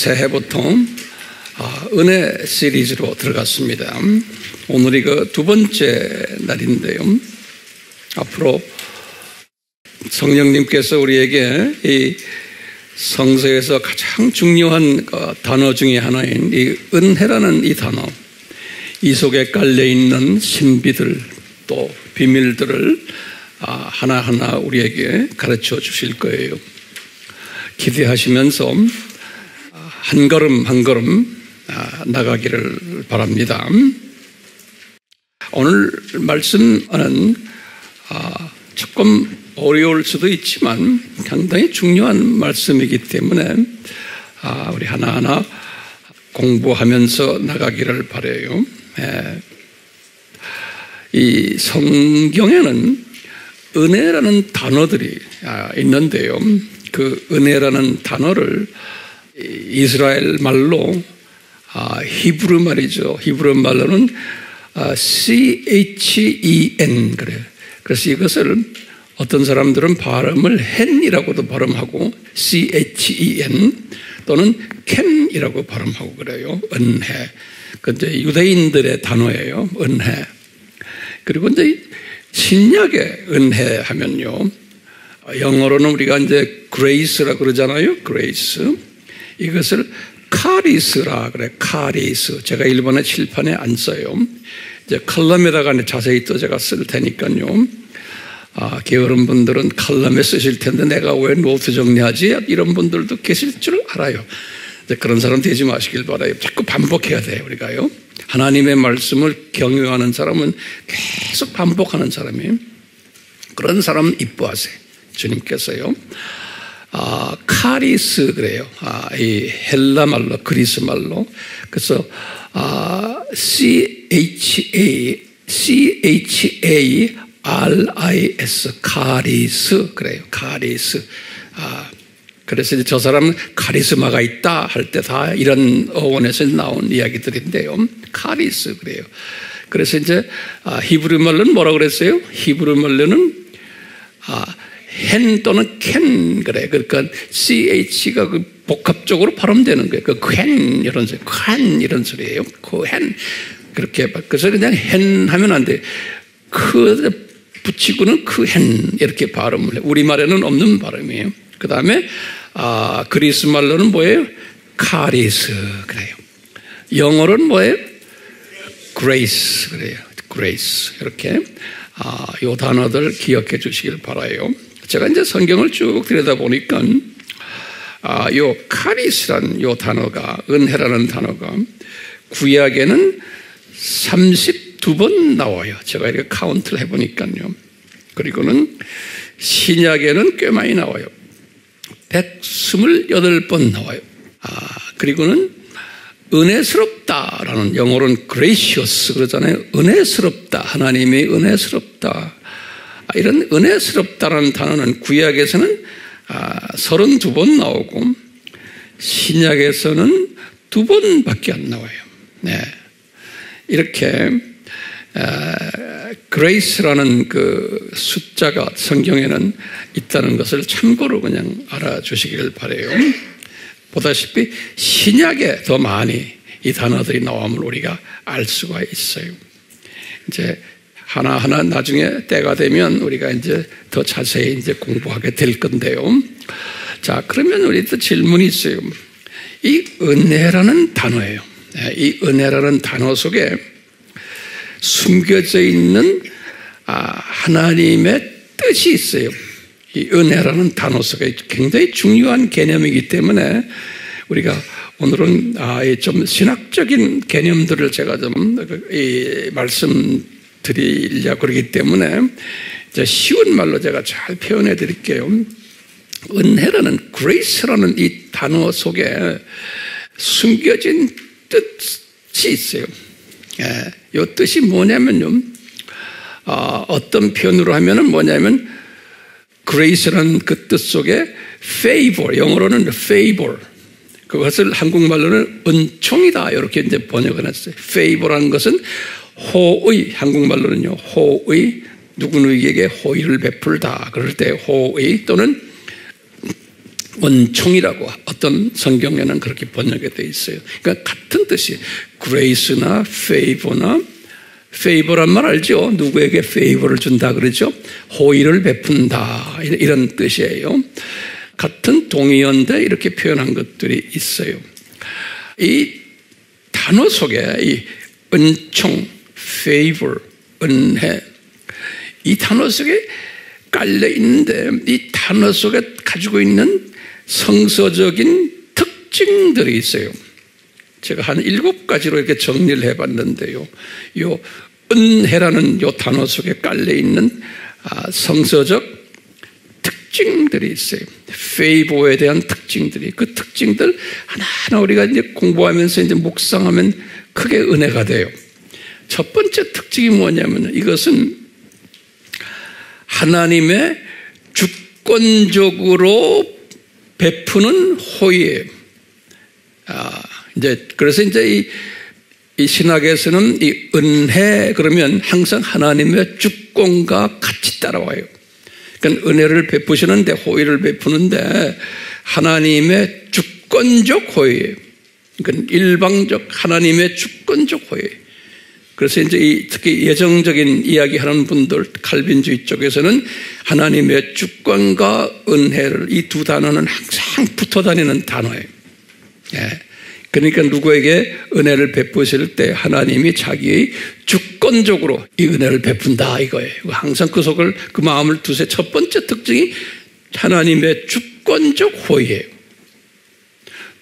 새해부터 은혜 시리즈로 들어갔습니다. 오늘이 그 두 번째 날인데요. 앞으로 성령님께서 우리에게 이 성서에서 가장 중요한 단어 중에 하나인 이 은혜라는 이 단어, 이 속에 깔려있는 신비들 또 비밀들을 하나하나 우리에게 가르쳐 주실 거예요. 기대하시면서 한 걸음 한 걸음 나가기를 바랍니다. 오늘 말씀은 조금 어려울 수도 있지만 상당히 중요한 말씀이기 때문에 우리 하나하나 공부하면서 나가기를 바라요. 이 성경에는 은혜라는 단어들이 있는데요. 그 은혜라는 단어를 이스라엘 말로 히브리 말이죠. 히브리 말로는 CHEN 그래요. 그래서 이것을 어떤 사람들은 발음을 hen이라고도 발음하고 CHEN 또는 캔이라고 발음하고 그래요. 은혜. 근데 유대인들의 단어예요. 은혜. 그리고 이제 신약의 은혜 하면요. 영어로는 우리가 이제 grace라고 그러잖아요. grace. 이것을 카리스라 그래. 카리스. 제가 일본의 칠판에 안 써요. 이제 칼럼에다가 자세히 또 제가 쓸 테니까요. 게으른 분들은 칼럼에 쓰실 텐데 내가 왜 노트 정리하지? 이런 분들도 계실 줄 알아요. 이제 그런 사람 되지 마시길 바라요. 자꾸 반복해야 돼요. 우리가요. 하나님의 말씀을 경외하는 사람은 계속 반복하는 사람이에요. 그런 사람 이뻐하세요. 주님께서요. 카리스 그래요. 이 헬라 말로 그리스 말로. 그래서 CHARIS 카리스 그래요. 카리스. 그래서 이제 저 사람은 카리스마가 있다 할 때 다 이런 어원에서 나온 이야기들인데요. 카리스 그래요. 그래서 이제 히브리 말로는 뭐라고 그랬어요? 히브리 말로는 hen 또는 캔 그래. 그러니까 CH가 그 복합적으로 발음되는 거예요. 그 캔 이런 소리, 캔 이런 소리예요. 그 hen 그렇게. 그래서 그냥 hen 하면 안 돼. 그 붙이고는 그 hen 이렇게 발음을 해. 우리 말에는 없는 발음이에요. 그 다음에 그리스 말로는 뭐예요? 카리스 그래요. 영어로는 뭐예요? grace 그래요. grace 이렇게 요 단어들 기억해 주시길 바라요. 제가 이제 성경을 쭉 들여다보니까 요 카리스라는 요 단어가 은혜라는 단어가 구약에는 32번 나와요. 제가 이렇게 카운트를 해보니까요. 그리고는 신약에는 꽤 많이 나와요. 128번 나와요. 그리고는 은혜스럽다라는 영어로는 gracious 그러잖아요. 은혜스럽다. 하나님이 은혜스럽다. 이런 은혜스럽다라는 단어는 구약에서는 32번 나오고 신약에서는 2번밖에 안 나와요. 네. 이렇게 grace라는 그 숫자가 성경에는 있다는 것을 참고로 그냥 알아주시기를 바라요. 보다시피 신약에 더 많이 이 단어들이 나옴을 우리가 알 수가 있어요. 이제 하나하나 나중에 때가 되면 우리가 이제 더 자세히 이제 공부하게 될 건데요. 자, 그러면 우리 또 질문이 있어요. 이 은혜라는 단어예요. 이 은혜라는 단어 속에 숨겨져 있는 하나님의 뜻이 있어요. 이 은혜라는 단어 속에 굉장히 중요한 개념이기 때문에 우리가 오늘은 좀 신학적인 개념들을 제가 좀 말씀드리려고 그러기 때문에 이제 쉬운 말로 제가 잘 표현해 드릴게요. 은혜라는 grace라는 이 단어 속에 숨겨진 뜻이 있어요. 이 뜻이 뭐냐면요. 어떤 표현으로 하면은 뭐냐면 grace라는 그 뜻 속에 favor, 영어로는 favor, 그것을 한국말로는 은총이다 이렇게 이제 번역을 했어요. favor라는 것은 호의, 한국말로는요 호의, 누구누구에게 호의를 베풀다 그럴 때 호의 또는 은총이라고 어떤 성경에는 그렇게 번역이 되어 있어요. 그러니까 같은 뜻이에요. 그레이스나 페이버란 말 알죠? 누구에게 페이버를 준다 그러죠? 호의를 베푼다 이런 뜻이에요. 같은 동의어인데 이렇게 표현한 것들이 있어요. 이 단어 속에 이 은총, favor, 은혜 이 단어 속에 깔려 있는데 이 단어 속에 가지고 있는 성서적인 특징들이 있어요. 제가 한 7가지로 이렇게 정리를 해봤는데요. 요 은혜라는 요 단어 속에 깔려 있는 성서적 특징들이 있어요. 페이보에 대한 특징들이 그 특징들 하나하나 우리가 이제 공부하면서 이제 묵상하면 크게 은혜가 돼요. 첫 번째 특징이 뭐냐면 이것은 하나님의 주권적으로 베푸는 호의예요. 그래서 이제 이 신학에서는 이 은혜 그러면 항상 하나님의 주권과 같이 따라와요. 그러니까 은혜를 베푸시는데 호의를 베푸는데 하나님의 주권적 호의예요. 그러니까 일방적 하나님의 주권적 호의예요. 그래서 이제 특히 예정적인 이야기하는 분들 칼빈주의 쪽에서는 하나님의 주권과 은혜를 이 두 단어는 항상 붙어 다니는 단어예요. 그러니까 누구에게 은혜를 베푸실 때 하나님이 자기의 주권적으로 이 은혜를 베푼다 이거예요. 항상 그 속을 그 마음을 두세요. 첫 번째 특징이 하나님의 주권적 호의예요.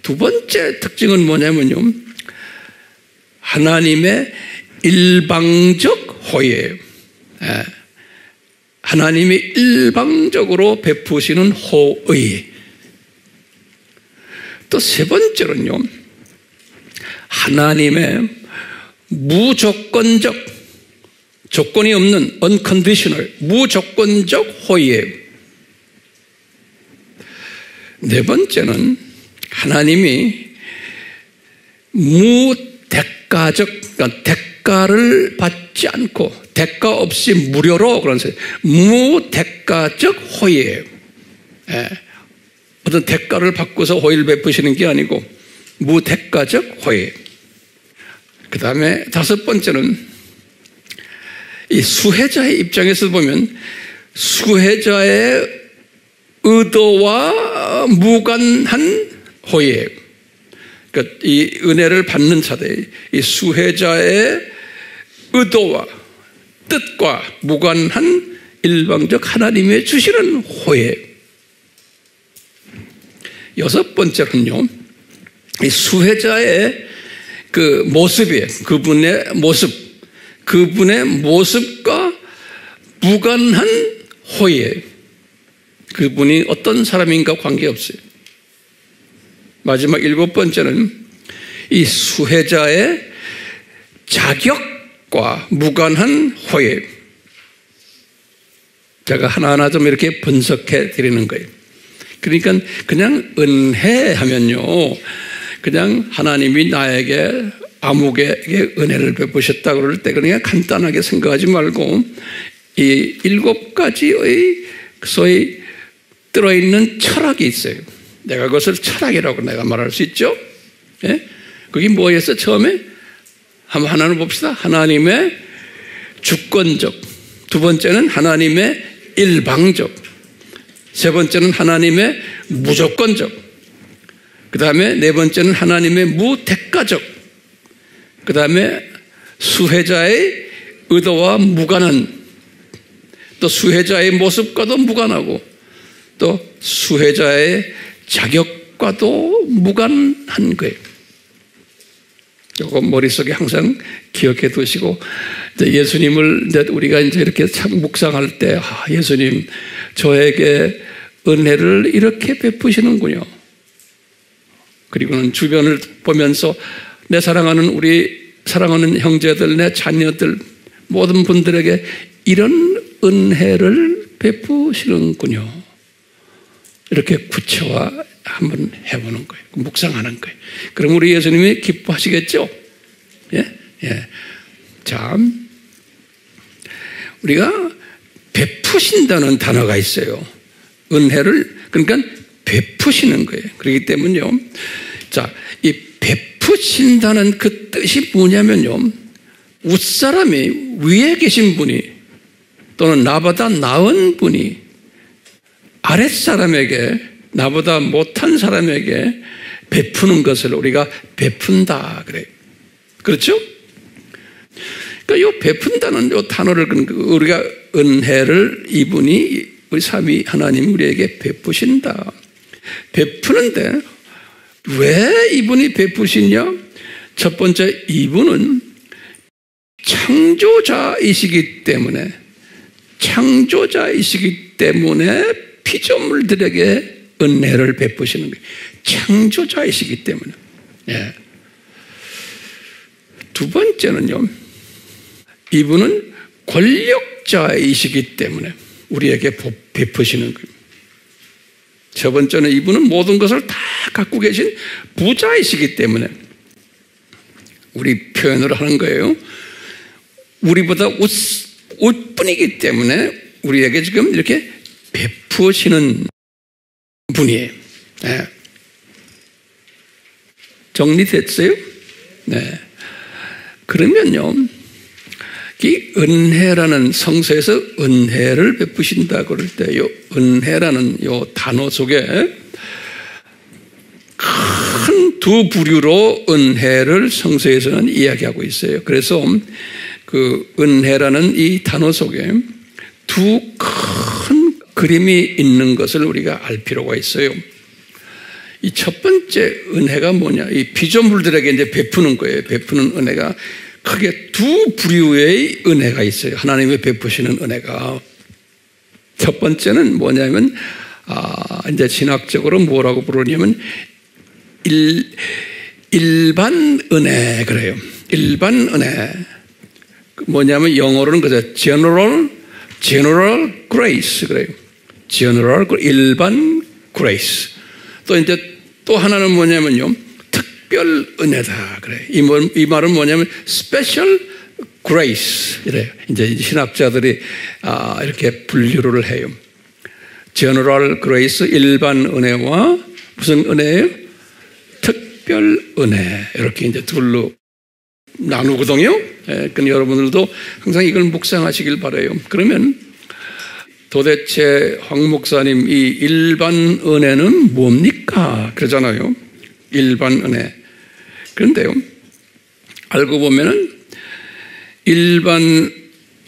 두 번째 특징은 뭐냐면요, 하나님의 일방적 호의예요. 하나님이 일방적으로 베푸시는 호의. 또 세 번째로는요, 하나님의 무조건적, 조건이 없는 unconditional, 무조건적 호의예요. 네 번째는 하나님이 무대가적, 그러니까 대가를 받지 않고 대가 없이 무료로 그런 소리, 무대가적 호의예요. 어떤 대가를 받고서 호의를 베푸시는 게 아니고 무대가적 호의. 그 다음에 다섯 번째는 이 수혜자의 입장에서 보면 수혜자의 의도와 무관한 호의예요. 그러니까 이 은혜를 받는 자들, 이 수혜자의 의도와 뜻과 무관한 일방적 하나님의 주시는 호의예요. 여섯 번째는요, 이 수혜자의 그 모습이에요. 그분의 모습과 무관한 호의예요. 그분이 어떤 사람인가 관계없어요. 마지막 일곱 번째는 이 수혜자의 자격과 무관한 호의예요. 제가 하나하나 좀 이렇게 분석해 드리는 거예요. 그러니까 그냥 은혜하면요, 그냥 하나님이 나에게 아무개에게 은혜를 베푸셨다 그럴 때 그냥 간단하게 생각하지 말고 이 7가지의 소위 들어있는 철학이 있어요. 내가 그것을 철학이라고 내가 말할 수 있죠. 예? 그게 뭐였어? 처음에 한번 하나는 봅시다. 하나님의 주권적, 두 번째는 하나님의 일방적, 세 번째는 하나님의 무조건적, 그 다음에 네 번째는 하나님의 무대가적, 그 다음에 수혜자의 의도와 무관한, 또 수혜자의 모습과도 무관하고, 또 수혜자의 자격과도 무관한 거예요. 이거 머릿속에 항상 기억해 두시고, 예수님을 우리가 이제 이렇게 참 묵상할 때, 예수님, 저에게 은혜를 이렇게 베푸시는군요. 그리고는 주변을 보면서 내 사랑하는 형제들, 내 자녀들, 모든 분들에게 이런 은혜를 베푸시는군요. 이렇게 구체화 한번 해보는 거예요. 묵상하는 거예요. 그럼 우리 예수님이 기뻐하시겠죠? 예? 예. 자, 우리가 베푸신다는 단어가 있어요. 은혜를, 그러니까 베푸시는 거예요. 그렇기 때문에요. 자, 이 베푸신다는 그 뜻이 뭐냐면요. 윗사람이 위에 계신 분이 또는 나보다 나은 분이 아랫사람에게 나보다 못한 사람에게 베푸는 것을 우리가 베푼다 그래요. 그렇죠? 그러니까 이 베푼다는 이 단어를 우리가 은혜를 이분이 우리 삼위 하나님 우리에게 베푸신다. 베푸는데 왜 이분이 베푸시냐? 첫 번째, 이분은 창조자이시기 때문에 피조물들에게 은혜를 베푸시는 거예요. 창조자이시기 때문에. 예. 두 번째는요, 이분은 권력자이시기 때문에 우리에게 베푸시는 거예요. 첫 번째는 이분은 모든 것을 다 갖고 계신 부자이시기 때문에 우리 표현을 하는 거예요. 우리보다 웃분이기 때문에 우리에게 지금 이렇게 베푸시는 분이에요. 네. 정리됐어요? 네. 그러면요, 이 은혜라는 성서에서 은혜를 베푸신다 그럴 때, 요 은혜라는 요 단어 속에 큰 두 부류로 은혜를 성서에서는 이야기하고 있어요. 그래서 그 은혜라는 이 단어 속에 두 큰 그림이 있는 것을 우리가 알 필요가 있어요. 이 첫 번째 은혜가 뭐냐? 이 피조물들에게 이제 베푸는 거예요. 베푸는 은혜가 크게 두 부류의 은혜가 있어요. 하나님의 베푸시는 은혜가. 첫 번째는 뭐냐면, 이제 신학적으로 뭐라고 부르냐면, 일반 은혜, 그래요. 일반 은혜. 뭐냐면 영어로는 그죠. general grace, 그래요. 일반 grace. 또 이제 또 하나는 뭐냐면요. 특별 은혜다. 그래. 이 말은 뭐냐면 special grace. 이래요. 이제 신학자들이 이렇게 분류를 해요. general grace, 일반 은혜와 무슨 은혜예요? 특별 은혜. 이렇게 이제 둘로 나누거든요. 그러니까 여러분들도 항상 이걸 묵상하시길 바라요. 그러면 도대체 황 목사님 이 일반 은혜는 뭡니까? 그러잖아요. 일반 은혜. 그런데요, 알고 보면은 일반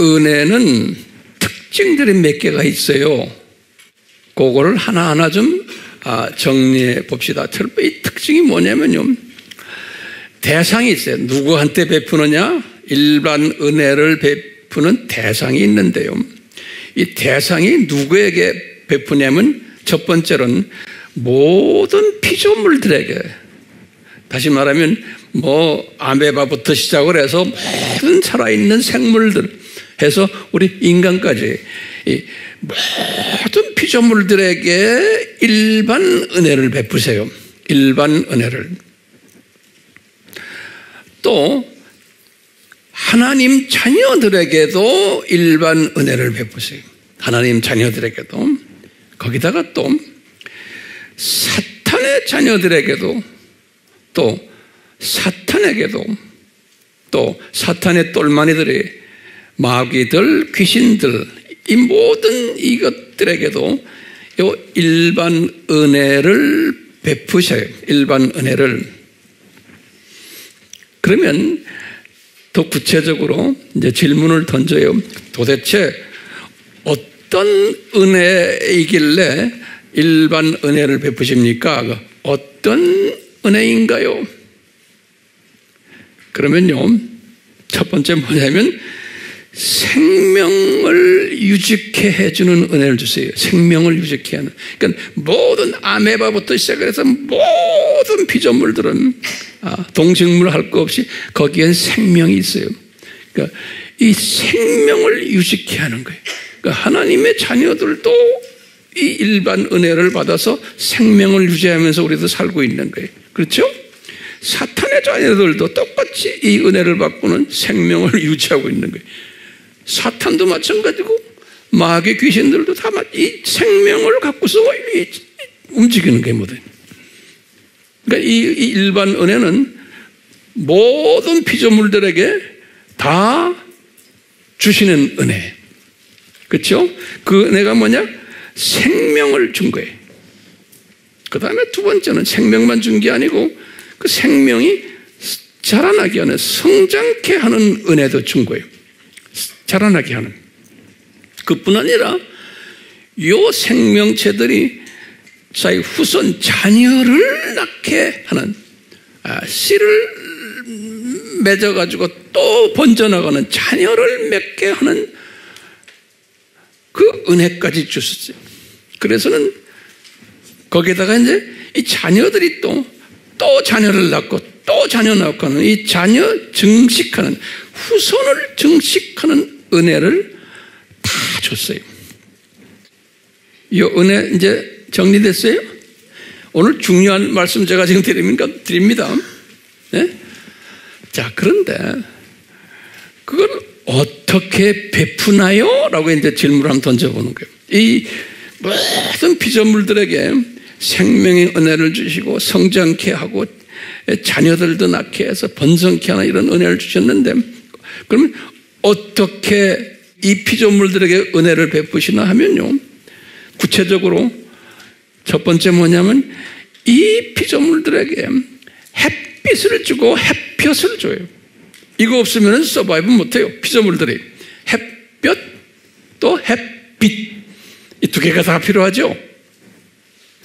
은혜는 특징들이 몇 개가 있어요. 그거를 하나하나 좀 정리해 봅시다. 이 특징이 뭐냐면요, 대상이 있어요. 누구한테 베푸느냐? 일반 은혜를 베푸는 대상이 있는데요. 이 대상이 누구에게 베푸냐면 첫 번째로는 모든 피조물들에게, 다시 말하면 아메바부터 시작을 해서 모든 살아있는 생물들 해서 우리 인간까지 이 모든 피조물들에게 일반 은혜를 베푸세요. 일반 은혜를. 또 하나님 자녀들에게도 일반 은혜를 베푸세요. 하나님 자녀들에게도. 거기다가 또 사탄의 자녀들에게도, 또 사탄에게도, 또 사탄의 똘마니들이 마귀들, 귀신들, 이 모든 이것들에게도 이 일반 은혜를 베푸셔요. 일반 은혜를. 그러면 더 구체적으로 이제 질문을 던져요. 도대체 어떤 은혜이길래 일반 은혜를 베푸십니까? 어떤 은혜인가요? 그러면요, 첫 번째 뭐냐면 생명을 유지케 해주는 은혜를 주세요. 생명을 유지케 하는. 그러니까 모든 아메바부터 시작해서 모든 피조물들은 동식물 할 거 없이 거기엔 생명이 있어요. 그러니까 이 생명을 유지케 하는 거예요. 그러니까 하나님의 자녀들도 이 일반 은혜를 받아서 생명을 유지하면서 우리도 살고 있는 거예요. 그렇죠? 사탄의 자녀들도 똑같이 이 은혜를 받고는 생명을 유지하고 있는 거예요. 사탄도 마찬가지고 마귀 귀신들도 다 이 생명을 갖고서 움직이는 게 뭐든. 그러니까 이 일반 은혜는 모든 피조물들에게 다 주시는 은혜. 그렇죠? 그 은혜가 뭐냐? 생명을 준 거예요. 그 다음에 두 번째는 생명만 준 게 아니고 그 생명이 자라나게 하는, 성장케 하는 은혜도 준 거예요. 자라나게 하는. 그뿐 아니라 요 생명체들이 자기 후손 자녀를 낳게 하는, 씨를 맺어가지고 또 번져나가는, 자녀를 맺게 하는 그 은혜까지 주셨어요. 그래서는 거기에다가 이제 이 자녀들이 또 자녀를 낳고 또 자녀 낳고 하는, 이 자녀 증식하는, 후손을 증식하는 은혜를 다 줬어요. 이 은혜 이제 정리됐어요? 오늘 중요한 말씀 제가 지금 드립니다. 네? 자, 그런데 그걸 어떻게 베푸나요? 라고 이제 질문을 한번 던져보는 거예요. 이 모든 피조물들에게 생명의 은혜를 주시고 성장케 하고 자녀들도 낳게 해서 번성케 하는 이런 은혜를 주셨는데, 그러면 어떻게 이 피조물들에게 은혜를 베푸시나 하면요, 구체적으로 첫 번째 뭐냐면 이 피조물들에게 햇빛을 주고 햇볕을 줘요. 이거 없으면 서바이브 못해요. 피조물들이 햇볕 또 햇빛, 이 두 개가 다 필요하죠.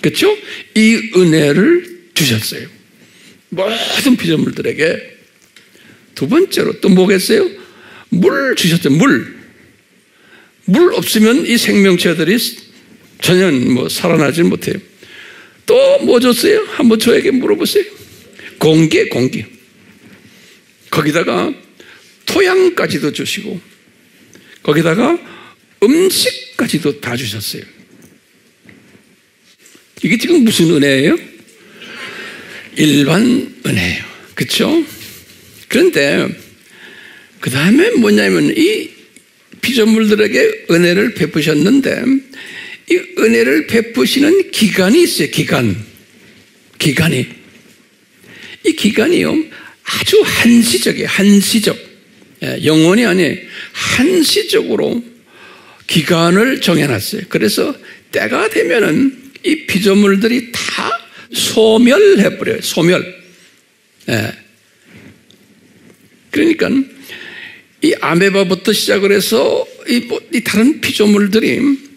그렇죠? 이 은혜를 주셨어요, 모든 피조물들에게. 두 번째로 또 뭐겠어요? 물 주셨죠. 물 없으면 이 생명체들이 전혀 살아나지 못해요. 또 뭐 줬어요? 한번 저에게 물어보세요. 공기. 거기다가 토양까지도 주시고 거기다가 음식까지도 다 주셨어요. 이게 지금 무슨 은혜예요? 일반 은혜예요. 그렇죠? 그런데 그 다음에 뭐냐면 이 피조물들에게 은혜를 베푸셨는데 이 은혜를 베푸시는 기간이 있어요. 기간이. 이 기간이요, 아주 한시적이에요. 한시적. 영원히 아니에요. 한시적으로 기간을 정해놨어요. 그래서 때가 되면은 이 피조물들이 다 소멸해버려요. 소멸. 그러니까 이 아메바부터 시작을 해서 이 다른 피조물들이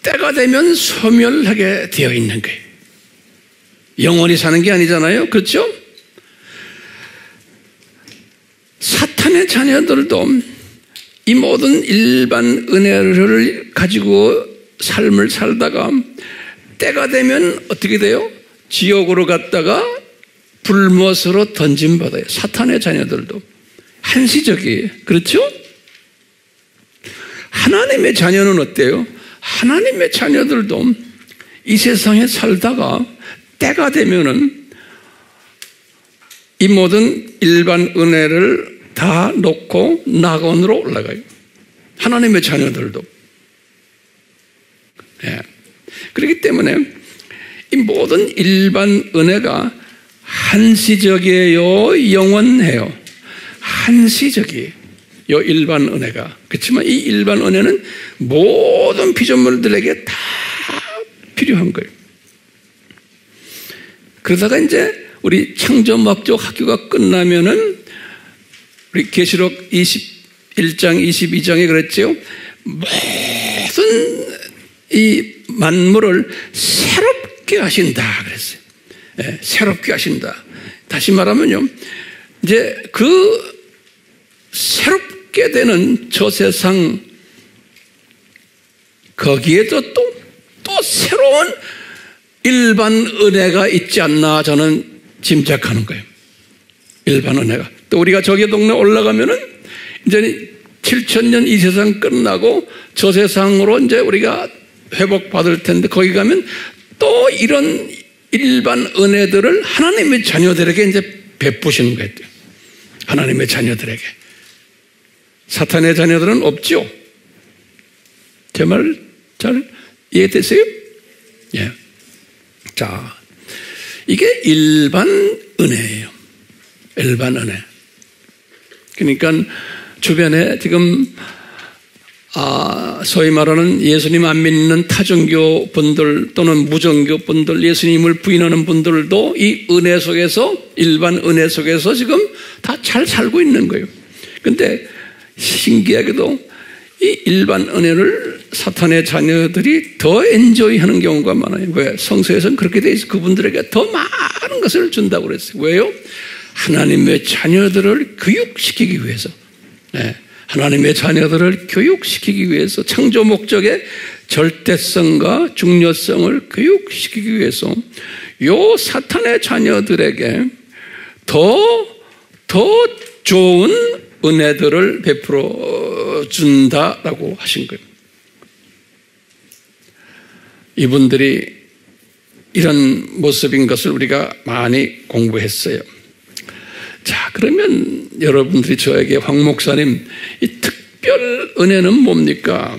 때가 되면 소멸하게 되어 있는 거예요. 영원히 사는 게 아니잖아요. 그렇죠? 사탄의 자녀들도 이 모든 일반 은혜를 가지고 삶을 살다가 때가 되면 어떻게 돼요? 지옥으로 갔다가 불못으로 던짐받아요. 사탄의 자녀들도. 한시적이에요. 그렇죠? 하나님의 자녀는 어때요? 하나님의 자녀들도 이 세상에 살다가 때가 되면은 이 모든 일반 은혜를 다 놓고 낙원으로 올라가요. 하나님의 자녀들도. 그렇기 때문에 이 모든 일반 은혜가 한시적이에요, 영원해요? 한시적이에요, 이 일반 은혜가. 그렇지만 이 일반 은혜는 모든 피조물들에게 다 필요한 거예요. 그러다가 이제 우리 창조막조 학교가 끝나면은 우리 계시록 21장, 22장에 그랬죠. 모든 이 만물을 새롭게 하신다 그랬어요. 새롭게 하신다. 다시 말하면요, 이제 그 새롭게 되는 저 세상, 거기에도 또 새로운 일반 은혜가 있지 않나 저는 짐작하는 거예요. 일반 은혜가. 또 우리가 저기 동네 올라가면은 이제 7,000년 이 세상 끝나고 저 세상으로 이제 우리가 회복받을 텐데 거기 가면 또 이런 일반 은혜들을 하나님의 자녀들에게 이제 베푸시는 거예요. 하나님의 자녀들에게. 사탄의 자녀들은 없죠? 제 말 잘 이해되세요? 예. 자, 이게 일반 은혜예요. 일반 은혜. 그러니까 주변에 지금 소위 말하는 예수님 안 믿는 타종교 분들 또는 무종교 분들, 예수님을 부인하는 분들도 이 은혜 속에서, 일반 은혜 속에서 지금 다 잘 살고 있는 거예요. 근데 신기하게도 이 일반 은혜를 사탄의 자녀들이 더 엔조이 하는 경우가 많아요. 왜? 성서에서는 그렇게 돼 있어요. 그분들에게 더 많은 것을 준다고 그랬어요. 왜요? 하나님의 자녀들을 교육시키기 위해서. 네. 하나님의 자녀들을 교육시키기 위해서, 창조 목적의 절대성과 중요성을 교육시키기 위해서 요 사탄의 자녀들에게 더 좋은 은혜들을 베풀어 준다라고 하신 거예요. 이분들이 이런 모습인 것을 우리가 많이 공부했어요. 자, 그러면 여러분들이 저에게 황 목사님, 이 특별 은혜는 뭡니까?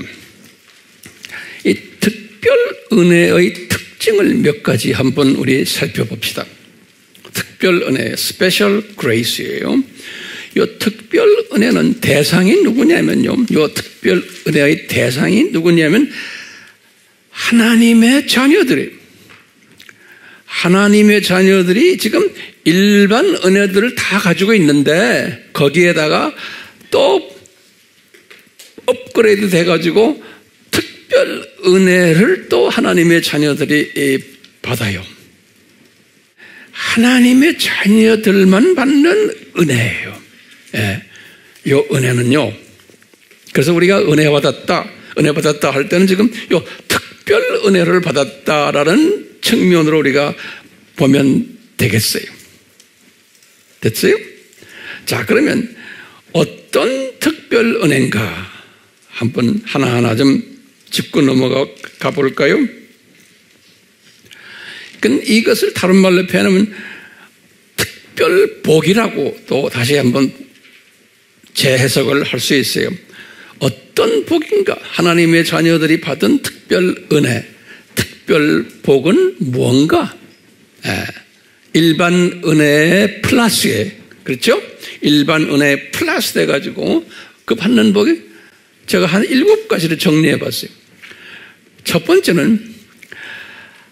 이 특별 은혜의 특징을 몇 가지 한번 우리 살펴봅시다. 특별 은혜, 스페셜 그레이스예요. 이 특별 은혜는 대상이 누구냐면요. 이 특별 은혜의 대상이 누구냐면 하나님의 자녀들이에요. 하나님의 자녀들이 지금 일반 은혜들을 다 가지고 있는데 거기에다가 또 업그레이드 돼가지고 특별 은혜를 또 하나님의 자녀들이 받아요. 하나님의 자녀들만 받는 은혜예요. 예, 이 은혜는요. 그래서 우리가 은혜 받았다 할 때는 지금 이 특별 은혜를 받았다라는 측면으로 우리가 보면 되겠어요. 됐어요? 자, 그러면 어떤 특별 은혜인가 한번 하나하나 좀 짚고 넘어가 볼까요? 이것을 다른 말로 표현하면 특별 복이라고 또 다시 한번 재해석을 할 수 있어요. 어떤 복인가? 하나님의 자녀들이 받은 특별 은혜, 특별 복은 무언가? 일반 은혜의 플러스에, 그렇죠? 일반 은혜에 플러스 돼가지고 그 받는 복이 제가 한 7가지를 정리해 봤어요. 첫 번째는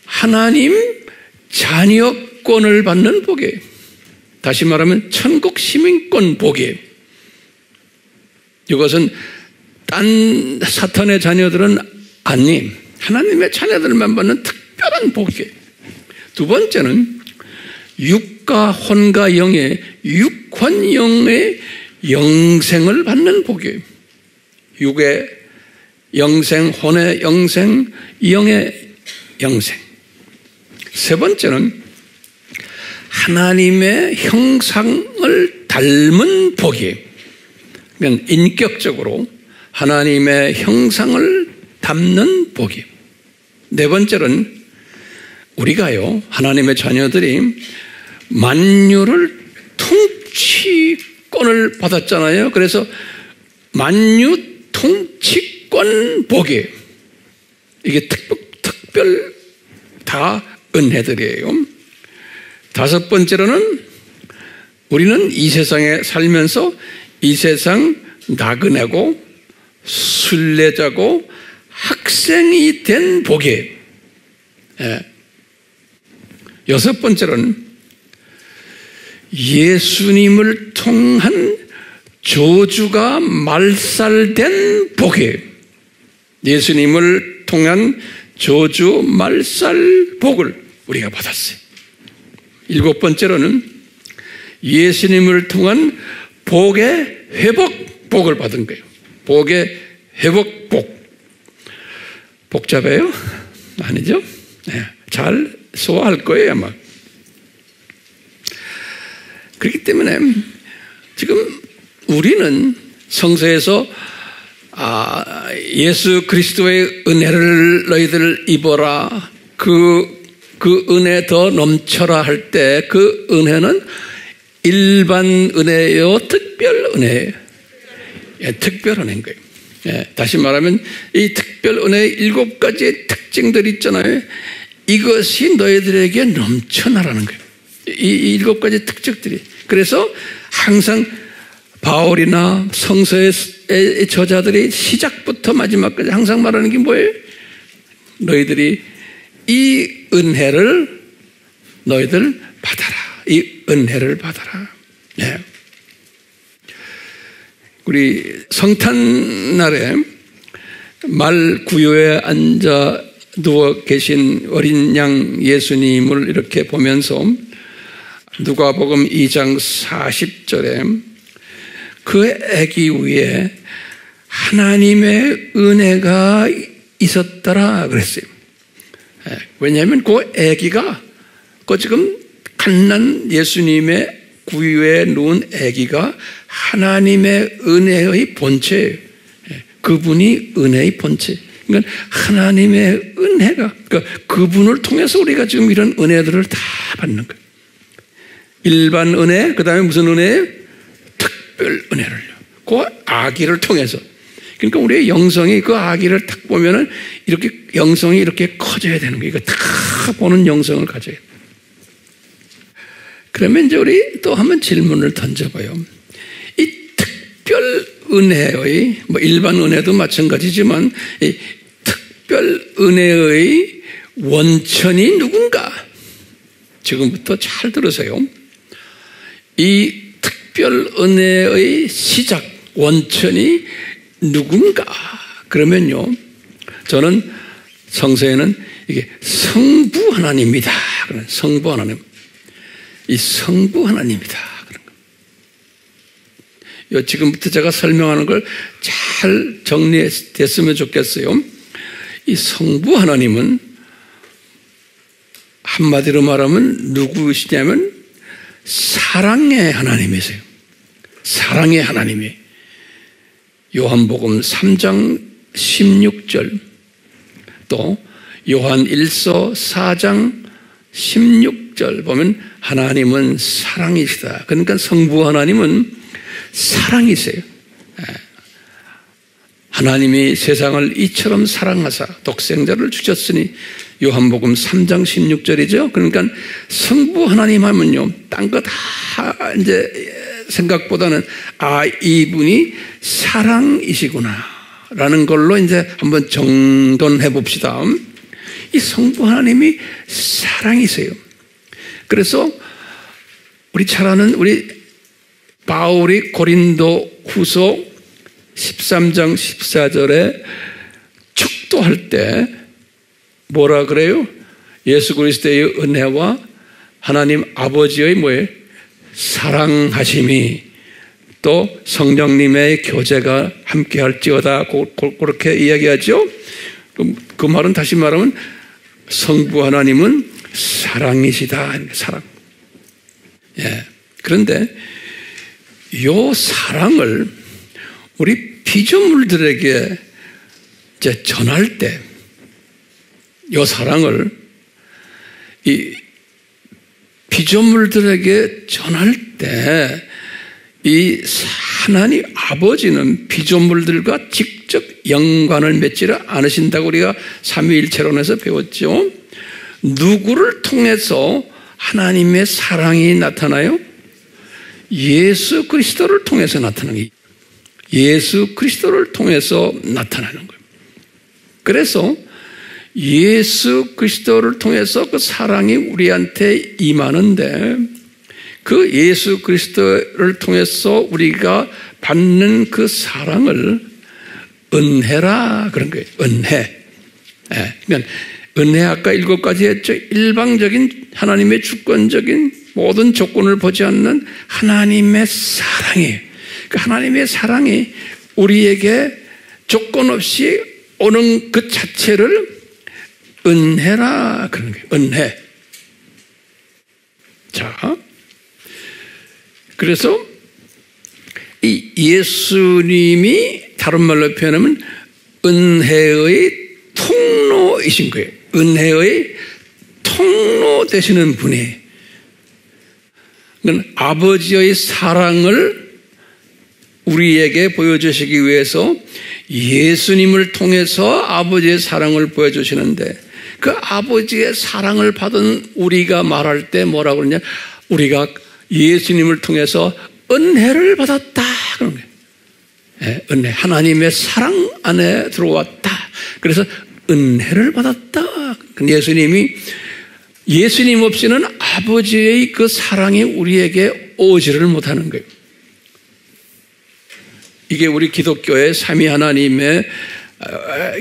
하나님 자녀권을 받는 복이에요. 다시 말하면 천국 시민권 복이에요. 이것은 딴 사탄의 자녀들은 아님, 하나님의 자녀들만 받는 특별한 복이에요. 두 번째는 육과 혼과 영의 육혼영의 영생을 받는 복이에요. 육의 영생, 혼의 영생, 영의 영생. 세 번째는 하나님의 형상을 닮은 복이에요. 그러니까 인격적으로 하나님의 형상을 담는 복이에요. 네 번째는 우리가요, 하나님의 자녀들이 만유를 통치권을 받았잖아요. 그래서 만유 통치권 복이에요. 이게 특별 다 은혜들이에요. 다섯 번째로는 우리는 이 세상에 살면서 이 세상 나그네고 순례자고 학생이 된 복이에요. 여섯 번째로는 예수님을 통한 저주가 말살된 복이에요. 예수님을 통한 저주 말살 복을 우리가 받았어요. 일곱 번째로는 예수님을 통한 복의 회복 복을 받은 거예요. 복의 회복 복. 복잡해요? 아니죠? 네, 잘 소화할 거예요 아마. 그렇기 때문에 지금 우리는 성서에서 예수 그리스도의 은혜를 너희들 입어라, 그 은혜 더 넘쳐라 할 때 그 은혜는 일반 은혜요, 특별 은혜예요. 특별 은혜인 거예요. 다시 말하면 이 특별 은혜의 7가지의 특징들이 있잖아요. 이것이 너희들에게 넘쳐나라는 거예요. 이 7가지 특징들이. 그래서 항상 바울이나 성서의 저자들이 시작부터 마지막까지 항상 말하는 게 뭐예요? 너희들이 이 은혜를 너희들 받아라. 이 은혜를 받아라. 네. 우리 성탄 날에 말 구유에 앉아 누워 계신 어린 양 예수님을 이렇게 보면서 누가복음 2장 40절에 그 아기 위에 하나님의 은혜가 있었더라 그랬어요. 왜냐하면 그 아기가 그 지금 갓난 예수님의 구유에 누운 아기가 하나님의 은혜의 본체예요. 그분이 은혜의 본체. 그러니까 하나님의 은혜가, 그러니까 그분을 통해서 우리가 지금 이런 은혜들을 다 받는 거예요. 일반 은혜, 그 다음에 무슨 은혜예요? 특별 은혜를요. 그 아기를 통해서. 그러니까 우리의 영성이 그 아기를 딱 보면은 이렇게 영성이 이렇게 커져야 되는 거예요. 이거 다 보는 영성을 가져야 돼요. 그러면 이제 우리 또 한번 질문을 던져봐요. 이 특별 은혜의, 뭐 일반 은혜도 마찬가지지만 이 특별 은혜의 원천이 누군가? 지금부터 잘 들으세요. 이 특별 은혜의 시작, 원천이 누군가? 그러면요, 저는 성서에는 이게 성부 하나님이다. 성부 하나님. 이 성부 하나님이다. 그런 거. 지금부터 제가 설명하는 걸 잘 정리됐으면 좋겠어요. 이 성부 하나님은 한마디로 말하면 누구시냐면 사랑의 하나님이세요. 사랑의 하나님이. 요한복음 3장 16절 또 요한 1서 4장 16절 보면 하나님은 사랑이시다. 그러니까 성부 하나님은 사랑이세요. 하나님이 세상을 이처럼 사랑하사 독생자를 주셨으니 요한복음 3장 16절이죠. 그러니까 성부 하나님 하면요, 딴 거 다 이제 생각보다는 이분이 사랑이시구나 라는 걸로 이제 한번 정돈해 봅시다. 이 성부 하나님이 사랑이세요. 그래서 우리 잘 아는 우리 바울이 고린도 후서 13장 14절에 축도할 때 뭐라 그래요? 예수 그리스도의 은혜와 하나님 아버지의 뭐예요? 사랑하심이 또 성령님의 교제가 함께 할지어다. 그렇게 이야기하죠. 그 말은 다시 말하면 성부 하나님은 사랑이시다. 사랑. 예. 그런데 이 사랑을 우리 피조물들에게 이제 전할 때, 이 사랑을 이 피조물들에게 전할 때, 이 하나님 아버지는 피조물들과 직접 연관을 맺지를 않으신다고 우리가 삼위일체론에서 배웠죠. 누구를 통해서 하나님의 사랑이 나타나요? 예수 그리스도를 통해서 나타나는 거예요. 예수 그리스도를 통해서 나타나는 거예요. 그래서 예수 그리스도를 통해서 그 사랑이 우리한테 임하는데 그 예수 그리스도를 통해서 우리가 받는 그 사랑을 은혜라 그런 거예요. 은혜. 그러니까 은혜 아까 7가지 했죠. 일방적인 하나님의 주권적인 모든 조건을 보지 않는 하나님의 사랑이에요. 그 하나님의 사랑이 우리에게 조건 없이 오는 그 자체를 은혜라 그런 거예요. 은혜. 자, 그래서 이 예수님이 다른 말로 표현하면 은혜의 통로이신 거예요. 은혜의 통로 되시는 분이. 그러니까 아버지의 사랑을 우리에게 보여주시기 위해서 예수님을 통해서 아버지의 사랑을 보여주시는데 그 아버지의 사랑을 받은 우리가 말할 때 뭐라고 그러냐? 우리가 예수님을 통해서 은혜를 받았다. 그런 거예요. 네, 은혜. 하나님의 사랑 안에 들어왔다. 그래서 은혜를 받았다. 예수님 없이는 아버지의 그 사랑이 우리에게 오지를 못하는 거예요. 이게 우리 기독교의 삼위 하나님의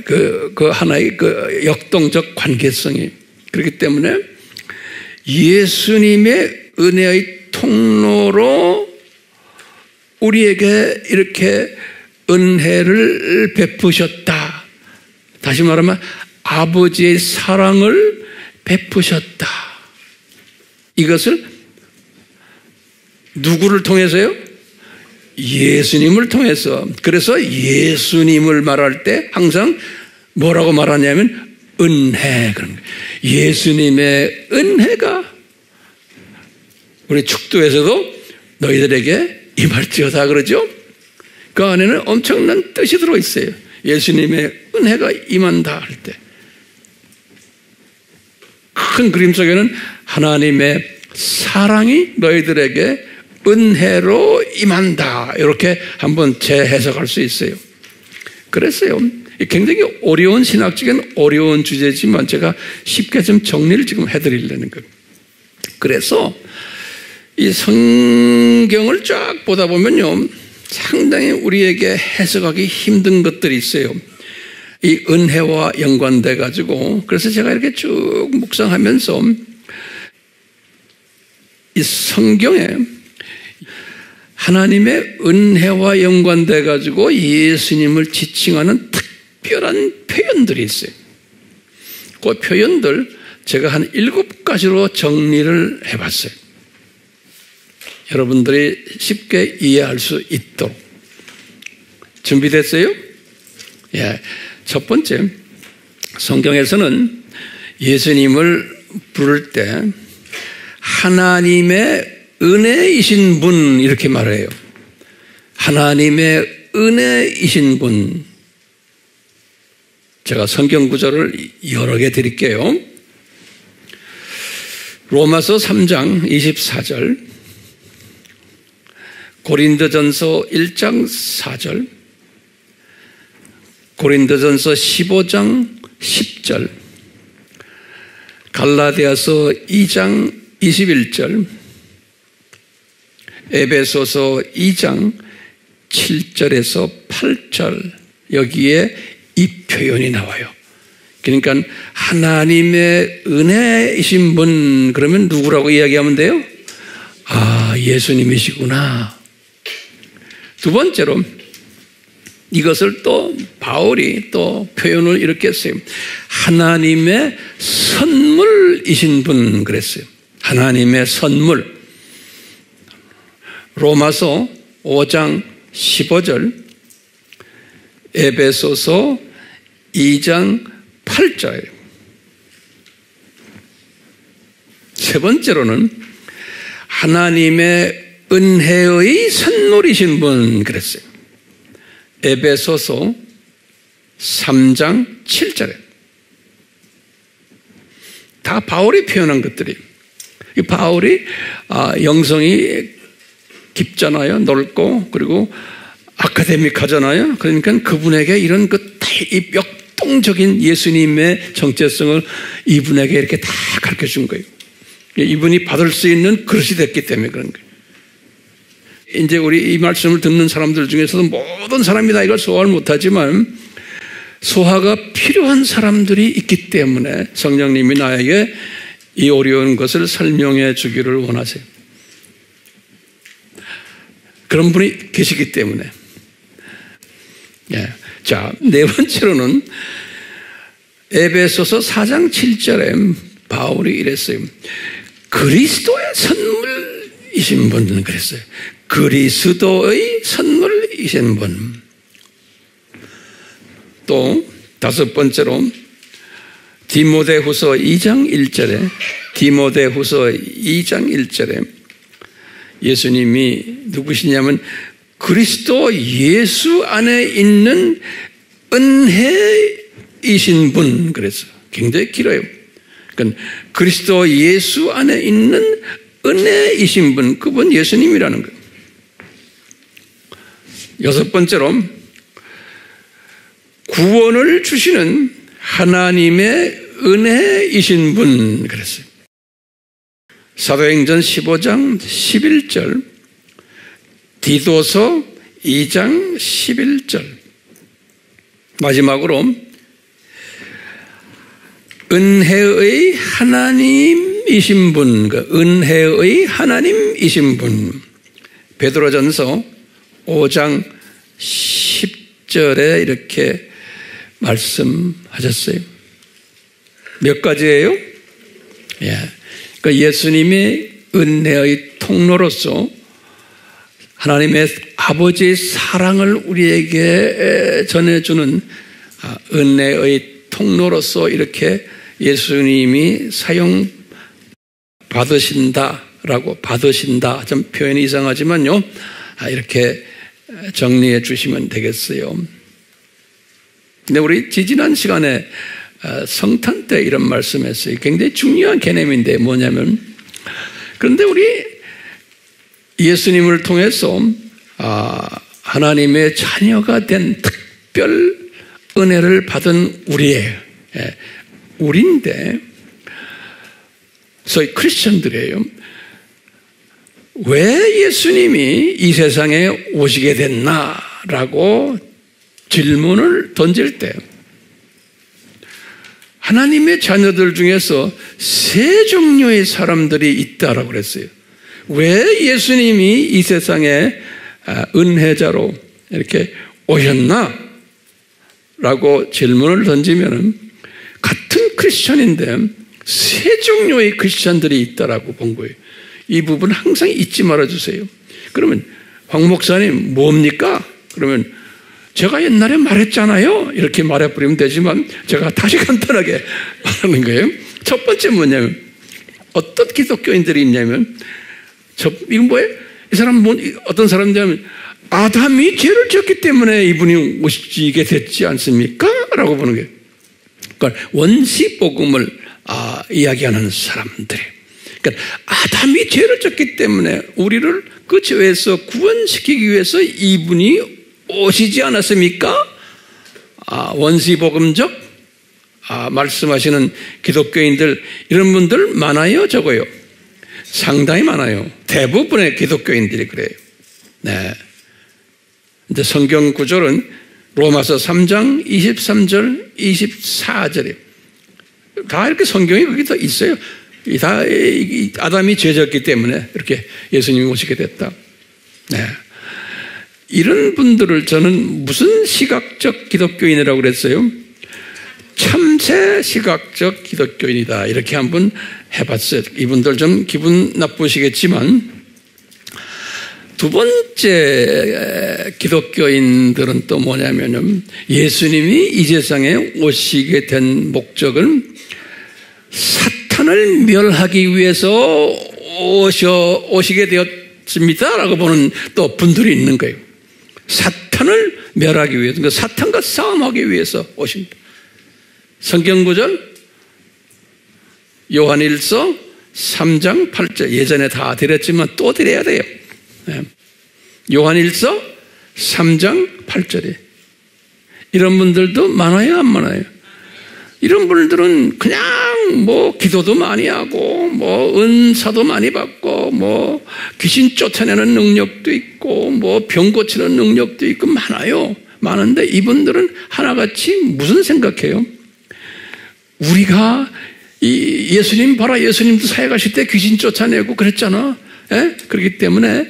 그 하나의 그 역동적 관계성이. 그렇기 때문에 예수님의 은혜의 통로로 우리에게 이렇게 은혜를 베푸셨다. 다시 말하면 아버지의 사랑을 베푸셨다. 이것을 누구를 통해서요? 예수님을 통해서. 그래서 예수님을 말할 때 항상 뭐라고 말하냐면 은혜. 그런 거예요. 예수님의 은혜가 우리 축도에서도 너희들에게 임할지어다 그러죠. 그 안에는 엄청난 뜻이 들어있어요. 예수님의 은혜가 임한다 할 때. 큰 그림 속에는 하나님의 사랑이 너희들에게 은혜로 임한다. 이렇게 한번 재해석할 수 있어요. 그랬어요. 굉장히 어려운 신학적인 어려운 주제지만 제가 쉽게 좀 정리를 지금 해드리려는 거예요. 그래서 이 성경을 쫙 보다 보면요, 상당히 우리에게 해석하기 힘든 것들이 있어요. 이 은혜와 연관돼 가지고. 그래서 제가 이렇게 쭉 묵상하면서 이 성경에 하나님의 은혜와 연관돼 가지고 예수님을 지칭하는 특별한 표현들이 있어요. 그 표현들 제가 한 7가지로 정리를 해봤어요. 여러분들이 쉽게 이해할 수 있도록. 준비됐어요? 예. 첫 번째, 성경에서는 예수님을 부를 때 하나님의 은혜이신 분 이렇게 말해요. 하나님의 은혜이신 분. 제가 성경 구절을 여러 개 드릴게요. 로마서 3장 24절, 고린도전서 1장 4절, 고린도전서 15장 10절, 갈라디아서 2장 21절, 에베소서 2장 7절에서 8절, 여기에 이 표현이 나와요. 그러니까 하나님의 은혜이신 분, 그러면 누구라고 이야기하면 돼요? 아, 예수님이시구나. 두 번째로 이것을 또 바울이 또 표현을 이렇게 했어요. 하나님의 선물이신 분 그랬어요. 하나님의 선물. 로마서 5장 15절, 에베소서 2장 8절. 세 번째로는 하나님의 은혜의 선물이신 분 그랬어요. 에베소서 3장 7절에. 다 바울이 표현한 것들이. 이 바울이 영성이 깊잖아요. 넓고, 그리고 아카데믹하잖아요. 그러니까 그분에게 이런 이 역동적인 예수님의 정체성을 이분에게 이렇게 다 가르쳐 준 거예요. 이분이 받을 수 있는 그릇이 됐기 때문에 그런 거예요. 이제 우리 이 말씀을 듣는 사람들 중에서도 모든 사람이 다 이걸 소화를 못하지만 소화가 필요한 사람들이 있기 때문에 성령님이 나에게 이 어려운 것을 설명해 주기를 원하세요. 그런 분이 계시기 때문에. 예. 자, 네 번째로는 에베소서 4장 7절에 바울이 이랬어요. 그리스도의 선물이신 분은 그랬어요. 그리스도의 선물이신 분. 또 다섯 번째로 디모데후서 2장 1절에 디모데후서 2장 1절에 예수님이 누구시냐면 그리스도 예수 안에 있는 은혜이신 분 그랬어요. 굉장히 길어요. 그러니까 그리스도 예수 안에 있는 은혜이신 분, 그분 예수님이라는 거예요. 여섯 번째로 구원을 주시는 하나님의 은혜이신 분 그랬어요. 사도행전 15장 11절, 디도서 2장 11절, 마지막으로 은혜의 하나님이신 분, 은혜의 하나님이신 분, 베드로전서 5장 10절에 이렇게 말씀하셨어요. 몇 가지예요? 그러니까 예수님이 은혜의 통로로서 하나님의 아버지의 사랑을 우리에게 전해주는 은혜의 통로로서 이렇게 예수님이 사용 받으신다. 좀 표현이 이상하지만요. 이렇게 정리해 주시면 되겠어요. 근데 우리 지지난 시간에 성탄 때 이런 말씀했어요. 굉장히 중요한 개념인데 뭐냐면, 그런데 우리 예수님을 통해서 하나님의 자녀가 된 특별 은혜를 받은 우리예요. 우리인데, 소위 크리스천들이에요. 왜 예수님이 이 세상에 오시게 됐나라고 질문을 던질 때 하나님의 자녀들 중에서 세 종류의 사람들이 있다라고 그랬어요. 왜 예수님이 이 세상에 은혜자로 이렇게 오셨나? 라고 질문을 던지면 같은 크리스천인데 세 종류의 크리스천들이 있다라고 본 거예요. 이 부분 항상 잊지 말아주세요. 그러면 황 목사님 뭡니까? 그러면 제가 옛날에 말했잖아요. 이렇게 말해버리면 되지만 제가 다시 간단하게 말하는 거예요. 첫 번째 뭐냐면, 어떤 기독교인들이 있냐면, 이건 뭐예요? 이 사람 어떤 사람이냐면 아담이 죄를 지었기 때문에 이분이 오시게 됐지 않습니까? 라고 보는 거예요. 그러니까 원시복음을 이야기하는 사람들이에요. 그러니까 아담이 죄를 졌기 때문에 우리를 그 죄에서 구원시키기 위해서 이분이 오시지 않았습니까? 원시복음적 말씀하시는 기독교인들, 이런 분들 많아요, 적어요? 상당히 많아요. 대부분의 기독교인들이 그래요. 네. 근데 성경 구절은 로마서 3장 23절, 24절이에요. 다 이렇게 성경이 거기 다 있어요. 다 아담이 죄졌기 때문에 이렇게 예수님이 오시게 됐다. 네. 이런 분들을 저는 무슨 시각적 기독교인이라고 그랬어요? 참새 시각적 기독교인이다. 이렇게 한번 해봤어요. 이분들 좀 기분 나쁘시겠지만, 두 번째 기독교인들은 또 뭐냐면은 예수님이 이 세상에 오시게 된 목적은 사탄을 멸하기 위해서 오시게 되었습니다. 라고 보는 또 분들이 있는 거예요. 사탄을 멸하기 위해서, 그러니까 사탄과 싸움하기 위해서 오십니다. 성경구절 요한일서 3장 8절, 예전에 다 드렸지만 또 드려야 돼요. 요한일서 3장 8절에 이런 분들도 많아요, 안 많아요? 이런 분들은 그냥 뭐 기도도 많이 하고 뭐 은사도 많이 받고 뭐 귀신 쫓아내는 능력도 있고 뭐 병 고치는 능력도 있고 많아요. 많은데 이분들은 하나같이 무슨 생각해요? 우리가 예수님 봐라, 예수님도 사역하실 때 귀신 쫓아내고 그랬잖아. 그렇기 때문에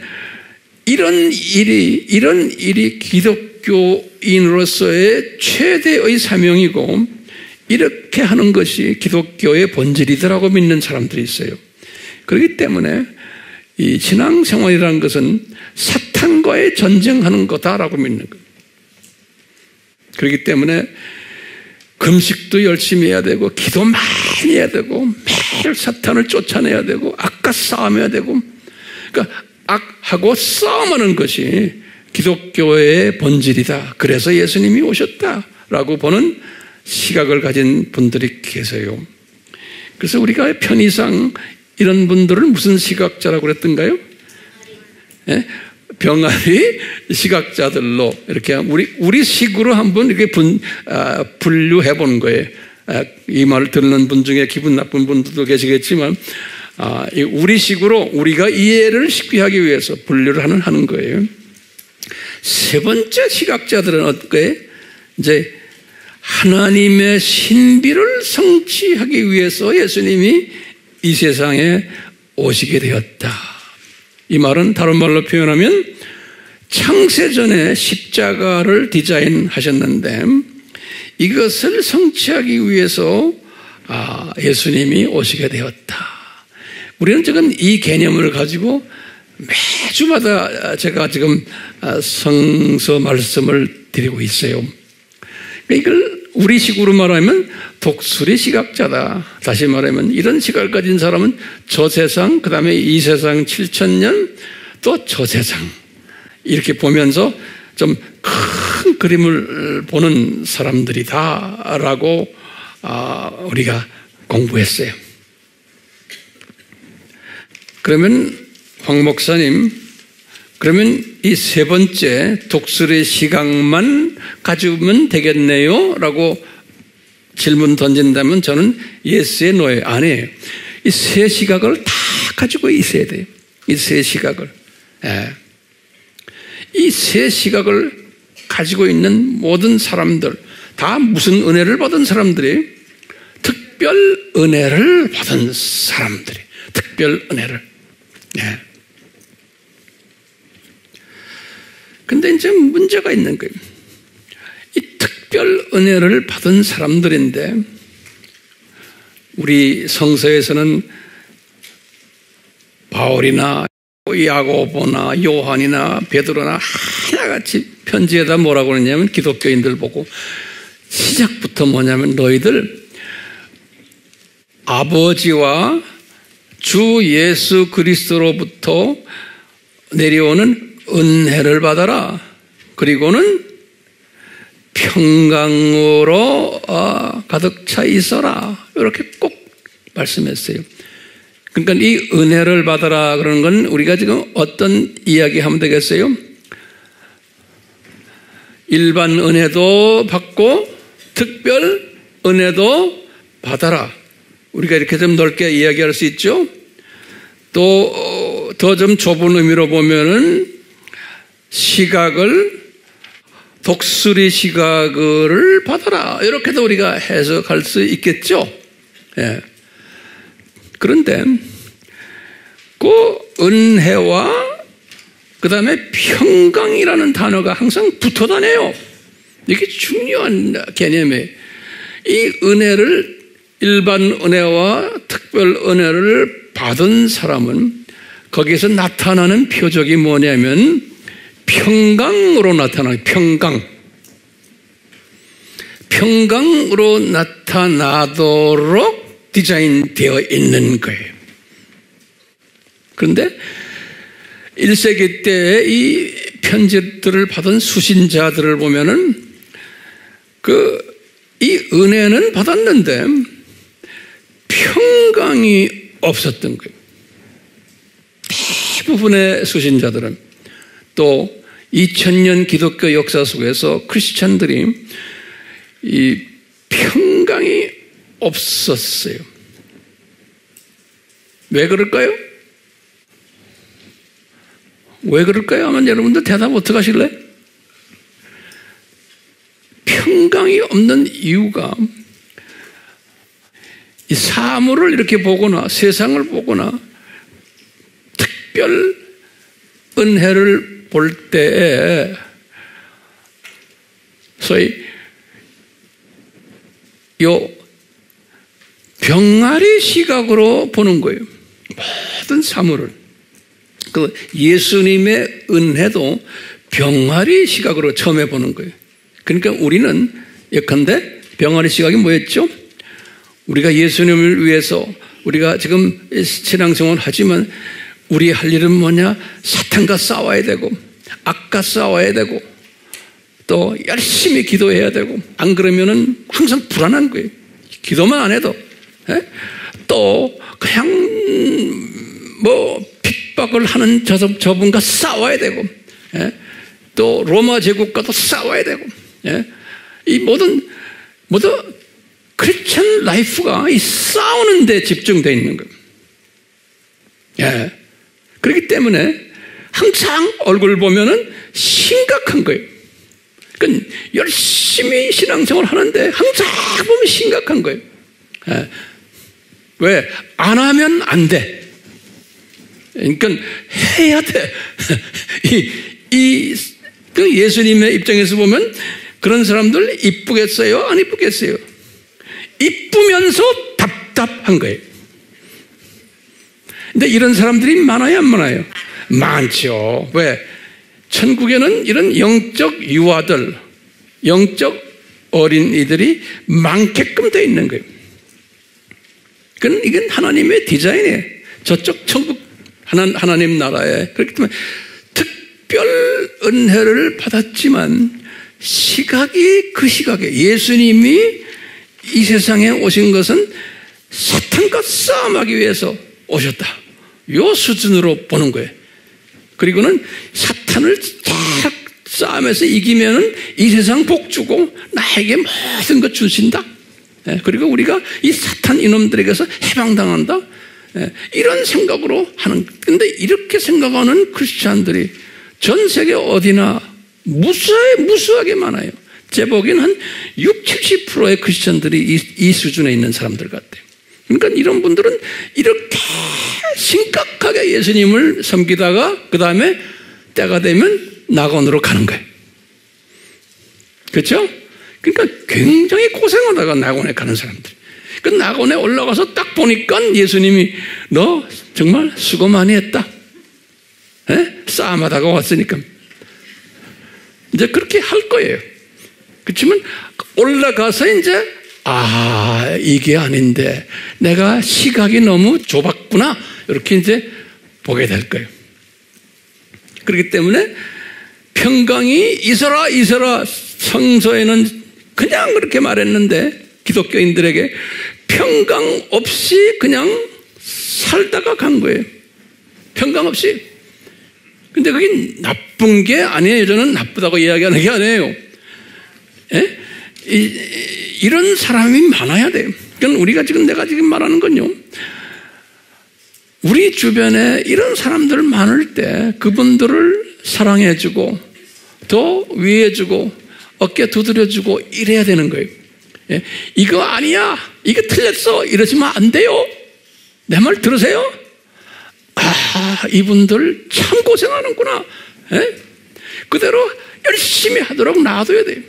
이런 일이 기독교인으로서의 최대의 사명이고 이렇게 하는 것이 기독교의 본질이더라고 믿는 사람들이 있어요. 그렇기 때문에 이 신앙생활이라는 것은 사탄과의 전쟁하는 거다라고 믿는 거예요. 그렇기 때문에 금식도 열심히 해야 되고 기도 많이 해야 되고 매일 사탄을 쫓아내야 되고 악과 싸움해야 되고, 그러니까 악하고 싸움하는 것이 기독교의 본질이다. 그래서 예수님이 오셨다라고 보는 시각을 가진 분들이 계세요. 그래서 우리가 편의상 이런 분들을 무슨 시각자라고 그랬던가요? 예? 병아리 시각자들로 이렇게 우리 식으로 한번 이렇게 분류해 보는 거예요. 이 말을 듣는 분 중에 기분 나쁜 분들도 계시겠지만, 우리 식으로 우리가 이해를 쉽게 하기 위해서 분류를 하는 거예요. 세 번째 시각자들은 어떻게? 이제 하나님의 신비를 성취하기 위해서 예수님이 이 세상에 오시게 되었다. 이 말은 다른 말로 표현하면 창세전에 십자가를 디자인하셨는데 이것을 성취하기 위해서 예수님이 오시게 되었다. 우리는 지금 이 개념을 가지고 매주마다 제가 지금 성서 말씀을 드리고 있어요. 이걸 우리식으로 말하면 독수리 시각자다. 다시 말하면 이런 시각을 가진 사람은 저 세상, 그 다음에 이 세상 7,000년, 또 저 세상 이렇게 보면서 좀 큰 그림을 보는 사람들이다라고 우리가 공부했어요. 그러면 황 목사님, 그러면 이 세 번째 독수리 시각만 가지면 되겠네요? 라고 질문 던진다면 저는 예스에 노예요. 아니에요. 이 세 시각을 다 가지고 있어야 돼요. 이 세 시각을. 이 세 시각을 가지고 있는 모든 사람들, 다 무슨 은혜를 받은 사람들이? 특별 은혜를 받은 사람들이. 특별 은혜를. 근데 이제 문제가 있는 거예요. 이 특별 은혜를 받은 사람들인데, 우리 성서에서는 바울이나 야고보나 요한이나 베드로나 하나같이 편지에다 뭐라고 그러냐면, 기독교인들 보고 시작부터 뭐냐면, 너희들 아버지와 주 예수 그리스도로부터 내려오는 은혜를 받아라. 그리고는 평강으로 가득 차 있어라. 이렇게 꼭 말씀했어요. 그러니까 이 은혜를 받아라 그러는 건 우리가 지금 어떤 이야기 하면 되겠어요? 일반 은혜도 받고 특별 은혜도 받아라. 우리가 이렇게 좀 넓게 이야기할 수 있죠. 또 더 좀 좁은 의미로 보면은 시각을, 독수리 시각을 받아라. 이렇게도 우리가 해석할 수 있겠죠. 그런데 그 은혜와 그 다음에 평강이라는 단어가 항상 붙어 다녀요. 이게 중요한 개념이에요. 이 은혜를, 일반 은혜와 특별 은혜를 받은 사람은 거기에서 나타나는 표적이 뭐냐면 평강으로 나타나요. 평강으로 나타나도록 디자인되어 있는 거예요. 그런데 1세기 때 이 편지들을 받은 수신자들을 보면은 이 은혜는 받았는데 평강이 없었던 거예요. 대부분의 수신자들은, 또 2000년 기독교 역사 속에서 크리스찬들이 이 평강이 없었어요. 왜 그럴까요? 왜 그럴까요? 하면 여러분들 대답 어떻게 하실래요? 평강이 없는 이유가 이 사물을 이렇게 보거나 세상을 보거나 특별 은혜를 볼 때에 소위 요 병아리 시각으로 보는 거예요. 모든 사물을. 그 예수님의 은혜도 병아리 시각으로 처음에 보는 거예요. 그러니까 우리는 예컨대 병아리 시각이 뭐였죠? 우리가 예수님을 위해서 우리가 지금 신앙생활을 하지만 우리 할 일은 뭐냐? 사탄과 싸워야 되고 악과 싸워야 되고 또 열심히 기도해야 되고, 안 그러면은 항상 불안한 거예요. 기도만 안 해도. 또 그냥 뭐 핍박을 하는 저분과 싸워야 되고, 또 로마 제국과도 싸워야 되고, 이 모든 크리스천 라이프가 이 싸우는 데 집중되어 있는 거예요. 그렇기 때문에 항상 얼굴 보면은 심각한 거예요. 그러니까 열심히 신앙생활을 하는데 항상 보면 심각한 거예요. 왜? 안 하면 안 돼. 그러니까 해야 돼. 그 예수님의 입장에서 보면 그런 사람들 이쁘겠어요? 안 이쁘겠어요? 이쁘면서 답답한 거예요. 근데 이런 사람들이 많아요, 안 많아요? 많죠. 왜? 천국에는 이런 영적 유아들, 영적 어린이들이 많게끔 되어 있는 거예요. 이건 하나님의 디자인이에요. 저쪽 천국 하나님 나라에. 그렇기 때문에 특별 은혜를 받았지만 시각이 그 시각에 예수님이 이 세상에 오신 것은 사탄과 싸움하기 위해서 오셨다. 요 수준으로 보는 거예요. 그리고는 사탄을 쫙 싸움에서 이기면은 이 세상 복 주고 나에게 모든 것 주신다. 그리고 우리가 이 사탄 이놈들에게서 해방당한다. 이런 생각으로 하는. 근데 이렇게 생각하는 크리스찬들이 전 세계 어디나 무수하게 많아요. 제 보기에는 한 60-70%의 크리스찬들이 이 수준에 있는 사람들 같아요. 그러니까 이런 분들은 이렇게 심각하게 예수님을 섬기다가 그 다음에 때가 되면 낙원으로 가는 거예요. 그렇죠? 그러니까 굉장히 고생하다가 낙원에 가는 사람들. 그 낙원에 올라가서 딱 보니까 예수님이 너 정말 수고 많이 했다. 싸움하다가 왔으니까. 이제 그렇게 할 거예요. 그렇지만 올라가서 이제 이게 아닌데 내가 시각이 너무 좁았구나 이렇게 이제 보게 될 거예요. 그렇기 때문에 평강이 있어라 성서에는 그냥 그렇게 말했는데 기독교인들에게 평강 없이 그냥 살다가 간 거예요. 평강 없이. 근데 그게 나쁜 게 아니에요. 저는 나쁘다고 이야기하는 게 아니에요. 이런 사람이 많아야 돼요. 그러니까 내가 지금 말하는 건요. 우리 주변에 이런 사람들 많을 때 그분들을 사랑해주고 더 위해주고 어깨 두드려주고 이래야 되는 거예요. 이거 아니야. 이거 틀렸어. 이러시면 안 돼요. 내 말 들으세요? 이분들 참 고생하는구나. 그대로 열심히 하도록 놔둬야 돼요.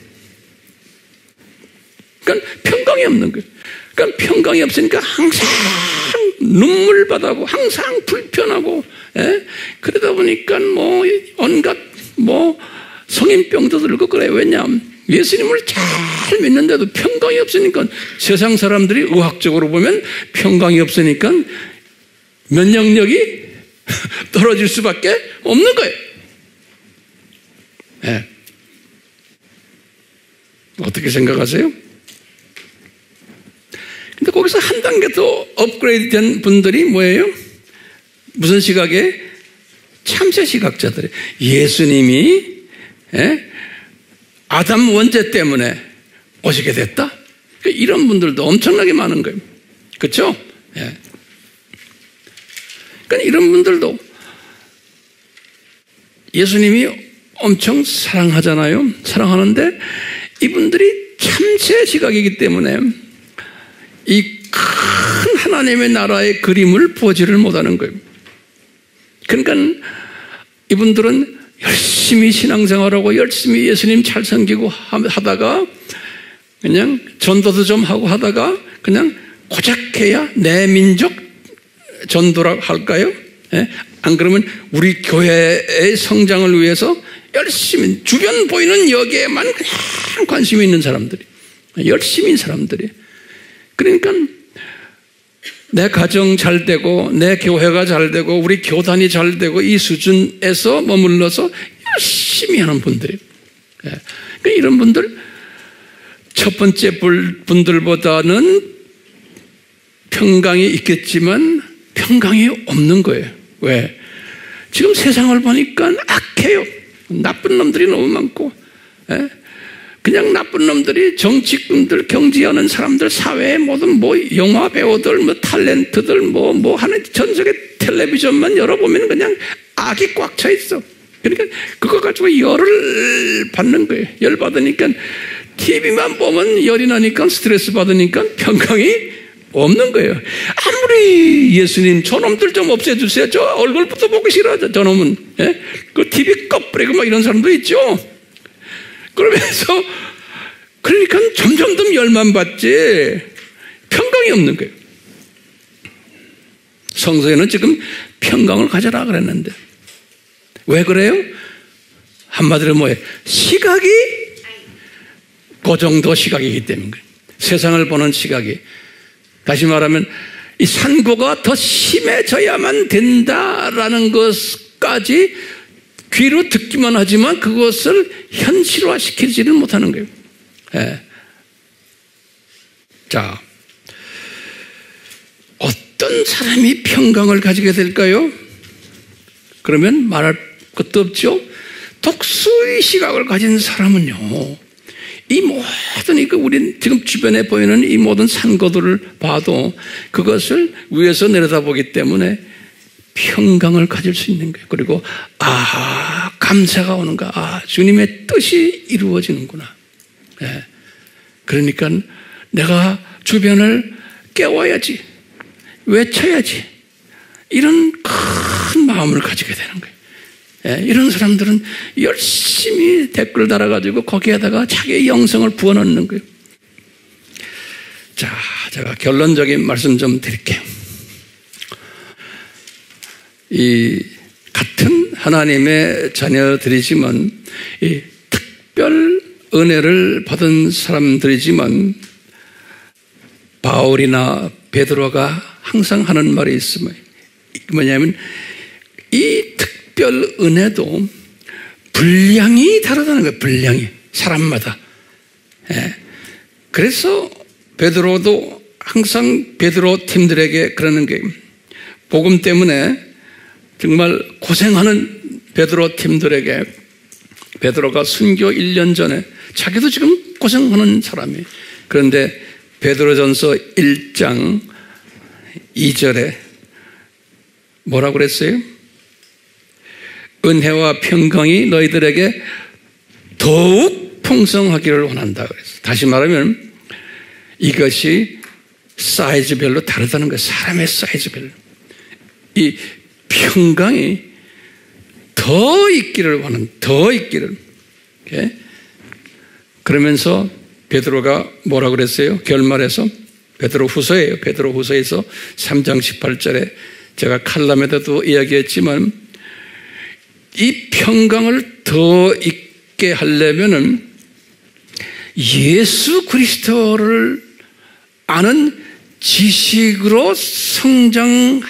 그러니까 평강이 없는 거예요. 그러니까 평강이 없으니까 항상 눈물바다고 항상 불편하고 그러다 보니까 뭐 온갖 뭐 성인병도 들고 그래요. 왜냐하면 예수님을 잘 믿는데도 평강이 없으니까 세상 사람들이 의학적으로 보면 평강이 없으니까 면역력이 떨어질 수밖에 없는 거예요. 어떻게 생각하세요? 근데 거기서 한 단계 더 업그레이드 된 분들이 뭐예요? 무슨 시각에? 참새 시각자들이. 예수님이 아담 원죄 때문에 오시게 됐다? 이런 분들도 엄청나게 많은 거예요. 그렇죠? 그러니까 이런 분들도 예수님이 엄청 사랑하잖아요. 사랑하는데 이분들이 참새 시각이기 때문에 이 큰 하나님의 나라의 그림을 보지를 못하는 거예요. 그러니까 이분들은 열심히 신앙생활하고 열심히 예수님 잘 섬기고 하다가 그냥 전도도 좀 하고 하다가 그냥 고작해야 내 민족 전도라 할까요? 안 그러면 우리 교회의 성장을 위해서 열심히 주변 보이는 여기에만 그냥 관심이 있는 사람들이 열심인 사람들이. 그러니까 내 가정 잘 되고 내 교회가 잘 되고 우리 교단이 잘 되고 이 수준에서 머물러서 열심히 하는 분들이. 이런 분들, 첫 번째 분들보다는 평강이 있겠지만 평강이 없는 거예요. 왜? 지금 세상을 보니까 악해요. 나쁜 놈들이 너무 많고, 그냥 나쁜 놈들이 정치꾼들, 경제하는 사람들, 사회의 모든 영화 배우들, 탤런트들, 하는 전 세계 텔레비전만 열어보면 그냥 악이 꽉 차 있어. 그러니까 그거 가지고 열을 받는 거예요. 열 받으니까 TV만 보면 열이 나니까 스트레스 받으니까 평강이 없는 거예요. 아무리 예수님 저놈들 좀 없애주세요. 저 얼굴부터 보기 싫어하죠. 저놈은. 그 TV 꺼버리고 막 이런 사람도 있죠. 그러면서 그러니까 점점 더 열만 받지 평강이 없는 거예요. 성서에는 지금 평강을 가져라 그랬는데 왜 그래요? 한마디로 뭐예요? 시각이 그 정도 시각이기 때문에 그래요. 세상을 보는 시각이. 다시 말하면 이 산고가 더 심해져야만 된다라는 것까지 귀로 듣기만 하지만 그것을 현실화시키지는 못하는 거예요. 자, 어떤 사람이 평강을 가지게 될까요? 그러면 말할 것도 없죠. 독수의 시각을 가진 사람은요, 이 모든 우리 지금 주변에 보이는 이 모든 산고들을 봐도 그것을 위에서 내려다보기 때문에 평강을 가질 수 있는 거예요. 그리고 감사가 오는가, 주님의 뜻이 이루어지는구나. 그러니까 내가 주변을 깨워야지, 외쳐야지, 이런 큰 마음을 가지게 되는 거예요. 이런 사람들은 열심히 댓글 달아가지고 거기에다가 자기의 영성을 부어넣는 거예요. 자, 제가 결론적인 말씀 좀 드릴게요. 이 같은 하나님의 자녀들이지만 이 특별 은혜를 받은 사람들이지만 바울이나 베드로가 항상 하는 말이 있으면 뭐냐면 이 특별 은혜도 분량이 다르다는 거예요. 분량이 사람마다. 그래서 베드로도 항상 베드로 팀들에게 그러는 게 복음 때문에 정말 고생하는 베드로 팀들에게 베드로가 순교 1년 전에 자기도 지금 고생하는 사람이에요. 그런데 베드로전서 1장 2절에 뭐라고 그랬어요? 은혜와 평강이 너희들에게 더욱 풍성하기를 원한다 그랬어요. 다시 말하면 이것이 사이즈별로 다르다는 거예요. 사람의 사이즈별로. 이 평강이 더 있기를 원한다. 더 있기를. 그러면서 베드로가 뭐라고 그랬어요? 결말에서 베드로 후서예요. 베드로 후서에서 3장 18절에 제가 칼럼에도 이야기했지만 이 평강을 더 있게 하려면은 예수 그리스도를 아는 지식으로 성장해야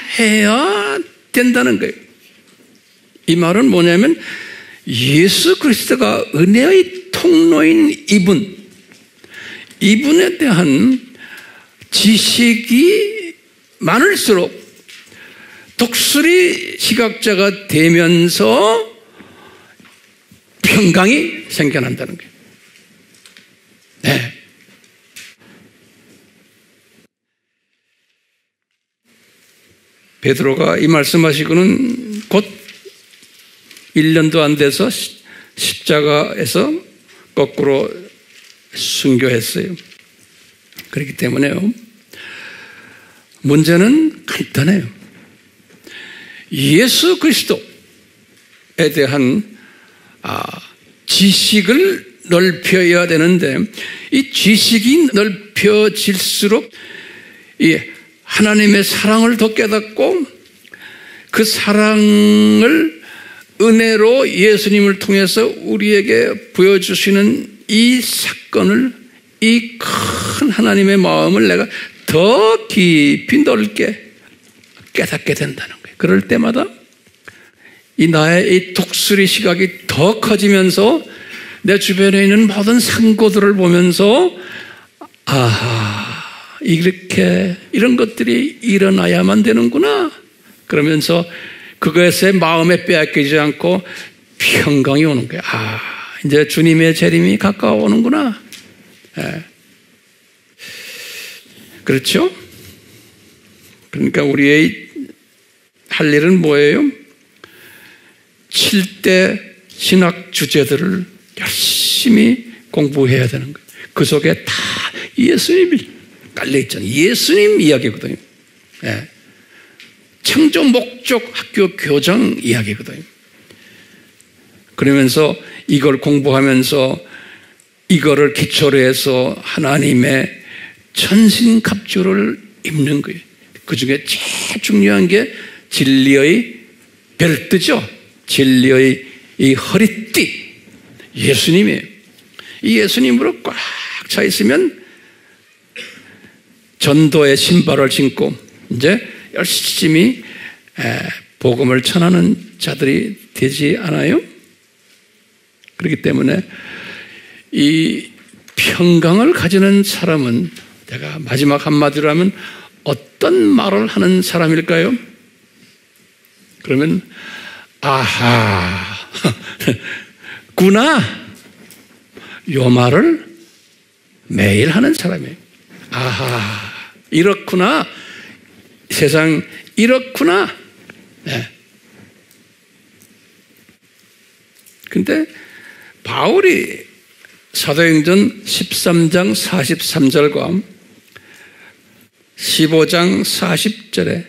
된다는 거예요. 이 말은 뭐냐면 예수 그리스도가 은혜의 통로인 이분에 대한 지식이 많을수록 독수리 시각자가 되면서 평강이 생겨난다는 거예요. 베드로가 이 말씀하시고는 곧 1년도 안 돼서 십자가에서 거꾸로 순교했어요. 그렇기 때문에요. 문제는 간단해요. 예수 그리스도에 대한 지식을 넓혀야 되는데 이 지식이 넓혀질수록 이 하나님의 사랑을 더 깨닫고 그 사랑을 은혜로 예수님을 통해서 우리에게 보여주시는 이 사건을, 이 큰 하나님의 마음을 내가 더 깊이 넓게 깨닫게 된다는 거예요. 그럴 때마다 이 나의 이 독수리 시각이 더 커지면서 내 주변에 있는 모든 상고들을 보면서 아하, 이렇게 이런 것들이 일어나야만 되는구나. 그러면서 그것에 마음에 빼앗기지 않고 평강이 오는 거예요. 아, 이제 주님의 재림이 가까워오는구나. 예. 그렇죠? 그러니까 우리의 할 일은 뭐예요? 7대 신학 주제들을 열심히 공부해야 되는 거예요. 그 속에 다 예수님이 깔려있잖아요. 예수님 이야기거든요. 예. 창조 목적 학교 교장 이야기거든요. 그러면서 이걸 공부하면서 이거를 기초로 해서 하나님의 천신갑주를 입는 거예요. 그 중에 제일 중요한 게 진리의 벨트죠. 진리의 이 허리띠. 예수님이에요. 이 예수님으로 꽉 차 있으면 전도의 신발을 신고 이제 열심히 복음을 전하는 자들이 되지 않아요? 그렇기 때문에 이 평강을 가지는 사람은 제가 마지막 한마디로 하면 어떤 말을 하는 사람일까요? 그러면 아하 구나 요 말을 매일 하는 사람이에요. 아하 이렇구나 세상 이렇구나. 네. 근데 바울이 사도행전 13장 43절과 15장 40절에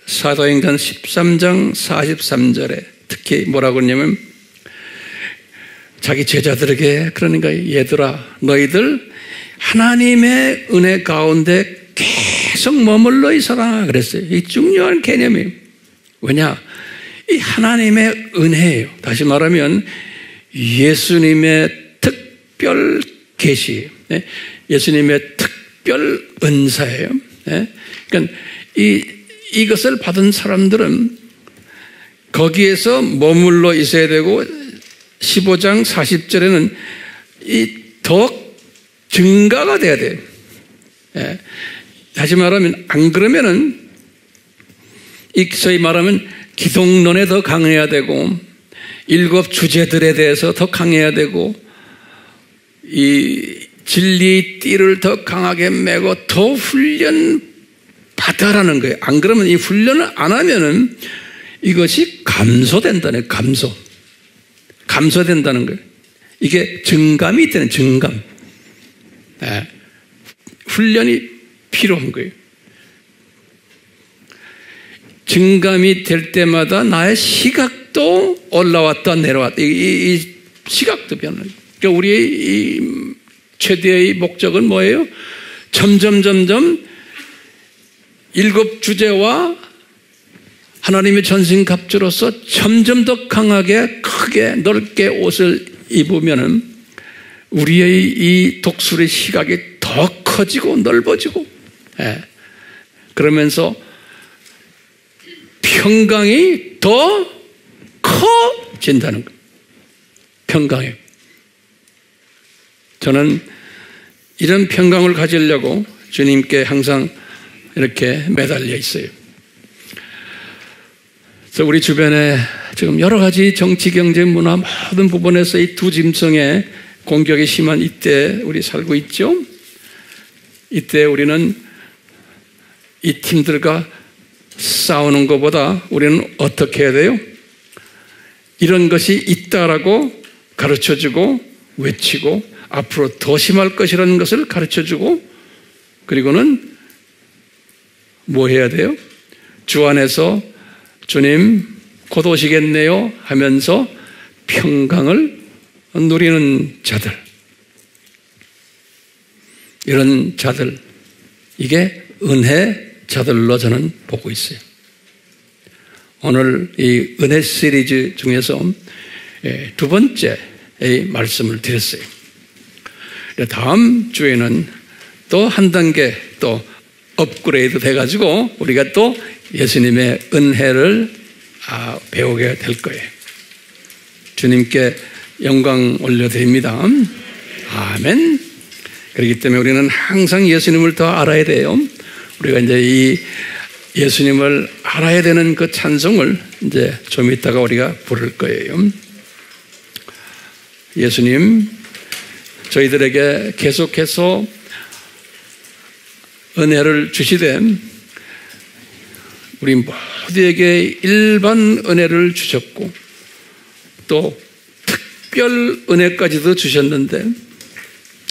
사도행전 13장 43절에 특히 뭐라고 했냐면 자기 제자들에게 그러니까 얘들아 너희들 하나님의 은혜 가운데 계속 머물러 있어라 그랬어요. 이 중요한 개념이에요. 왜냐? 이 하나님의 은혜예요. 다시 말하면 예수님의 특별 계시, 예수님의 특별 은사예요. 그러니까 이것을 받은 사람들은 거기에서 머물러 있어야 되고 15장 40절에는 더 증가가 돼야 돼요. 다시 말하면 안 그러면은 소위 말하면 기독론에 더 강해야 되고 7 주제들에 대해서 더 강해야 되고 이 진리의 띠를 더 강하게 메고 더 훈련 받아라는 거예요. 안 그러면 이 훈련을 안 하면은 이것이 감소된다는 거예요. 감소된다는 거예요. 이게 증감이 되는 증감. 훈련이 필요한 거예요. 증감이 될 때마다 나의 시각도 올라왔다 내려왔다. 이 시각도 변하는 거예요. 그러니까 우리의 이 최대의 목적은 뭐예요? 점점 7 주제와 하나님의 전신갑주로서 점점 더 강하게 크게 넓게 옷을 입으면은 우리의 이 독수리 시각이 더 커지고 넓어지고 그러면서 평강이 더 커진다는 거예요. 평강이. 저는 이런 평강을 가지려고 주님께 항상 이렇게 매달려 있어요. 그래서 우리 주변에 지금 여러 가지 정치, 경제, 문화 모든 부분에서 이 두 짐승의 공격이 심한 이때 우리 살고 있죠. 이때 우리는 이 팀들과 싸우는 것보다 우리는 어떻게 해야 돼요? 이런 것이 있다라고 가르쳐주고 외치고 앞으로 더 심할 것이라는 것을 가르쳐주고 그리고는 뭐 해야 돼요? 주 안에서 주님 곧 오시겠네요 하면서 평강을 누리는 자들, 이런 자들, 이게 은혜 자들로 저는 보고 있어요. 오늘 이 은혜 시리즈 중에서 2번째 말씀을 드렸어요. 다음 주에는 또 한 단계 또 업그레이드 돼가지고 우리가 또 예수님의 은혜를 배우게 될 거예요. 주님께 영광 올려드립니다. 아멘. 그렇기 때문에 우리는 항상 예수님을 더 알아야 돼요. 우리가 이제 이 예수님을 알아야 되는 그 찬송을 이제 좀 이따가 우리가 부를 거예요. 예수님, 저희들에게 계속해서 은혜를 주시되 우리 모두에게 일반 은혜를 주셨고 또 특별 은혜까지도 주셨는데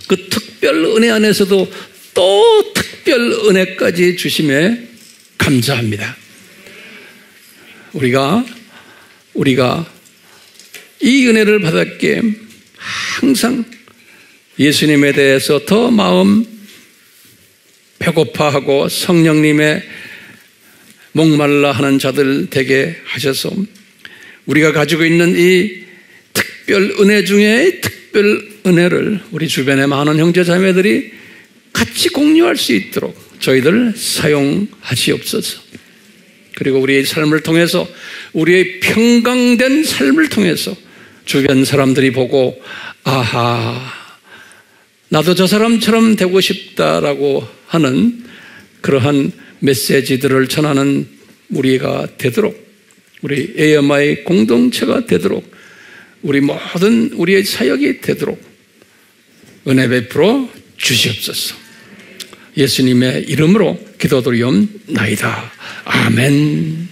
그 특별 은혜 안에서도 또 특별 은혜까지 주심에 감사합니다. 우리가 이 은혜를 받았기에 항상 예수님에 대해서 더 마음 배고파하고 성령님의 목말라 하는 자들 되게 하셔서 우리가 가지고 있는 이 특별 은혜 중에 특별 은혜를 우리 주변의 많은 형제자매들이 같이 공유할 수 있도록 저희들 사용하시옵소서. 그리고 우리의 삶을 통해서 우리의 평강된 삶을 통해서 주변 사람들이 보고 아하, 나도 저 사람처럼 되고 싶다라고 하는 그러한 메시지들을 전하는 우리가 되도록, 우리 AMI 공동체가 되도록, 우리 모든 우리의 사역이 되도록 은혜 베풀어 주시옵소서. 예수님의 이름으로 기도드리옵나이다. 아멘.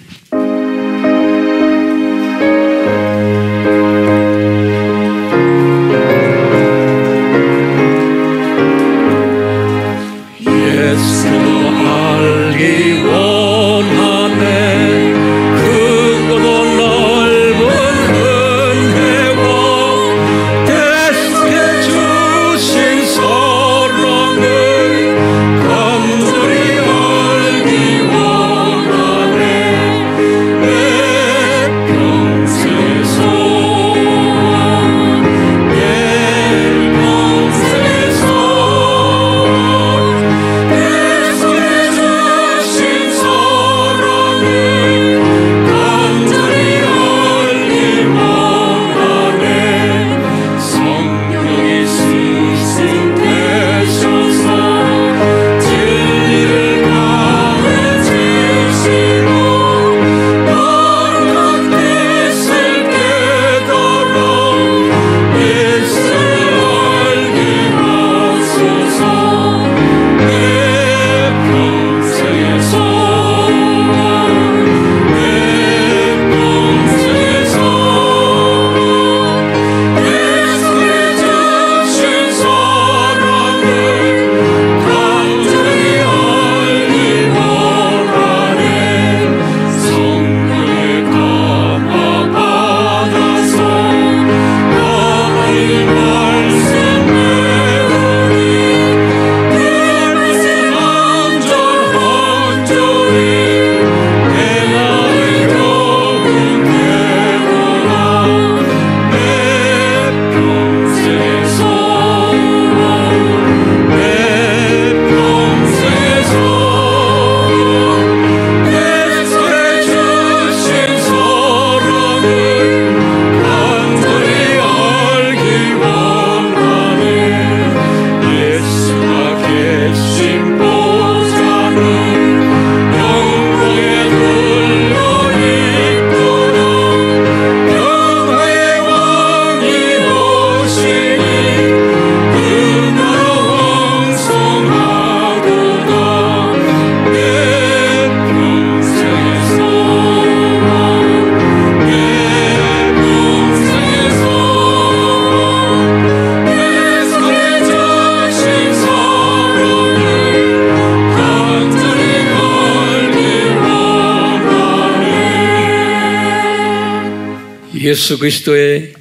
예수 그리스도의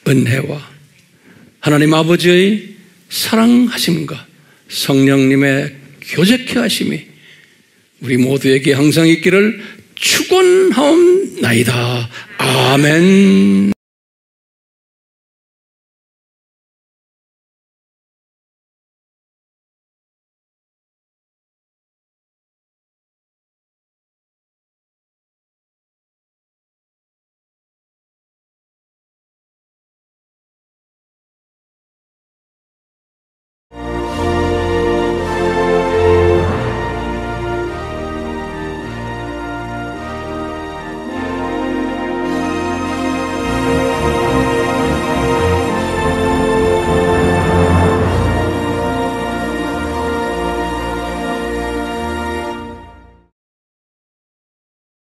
은혜와 하나님 아버지의 사랑하심과 성령님의 교제케 하심이 우리 모두에게 항상 있기를 축원하옵나이다. 아멘.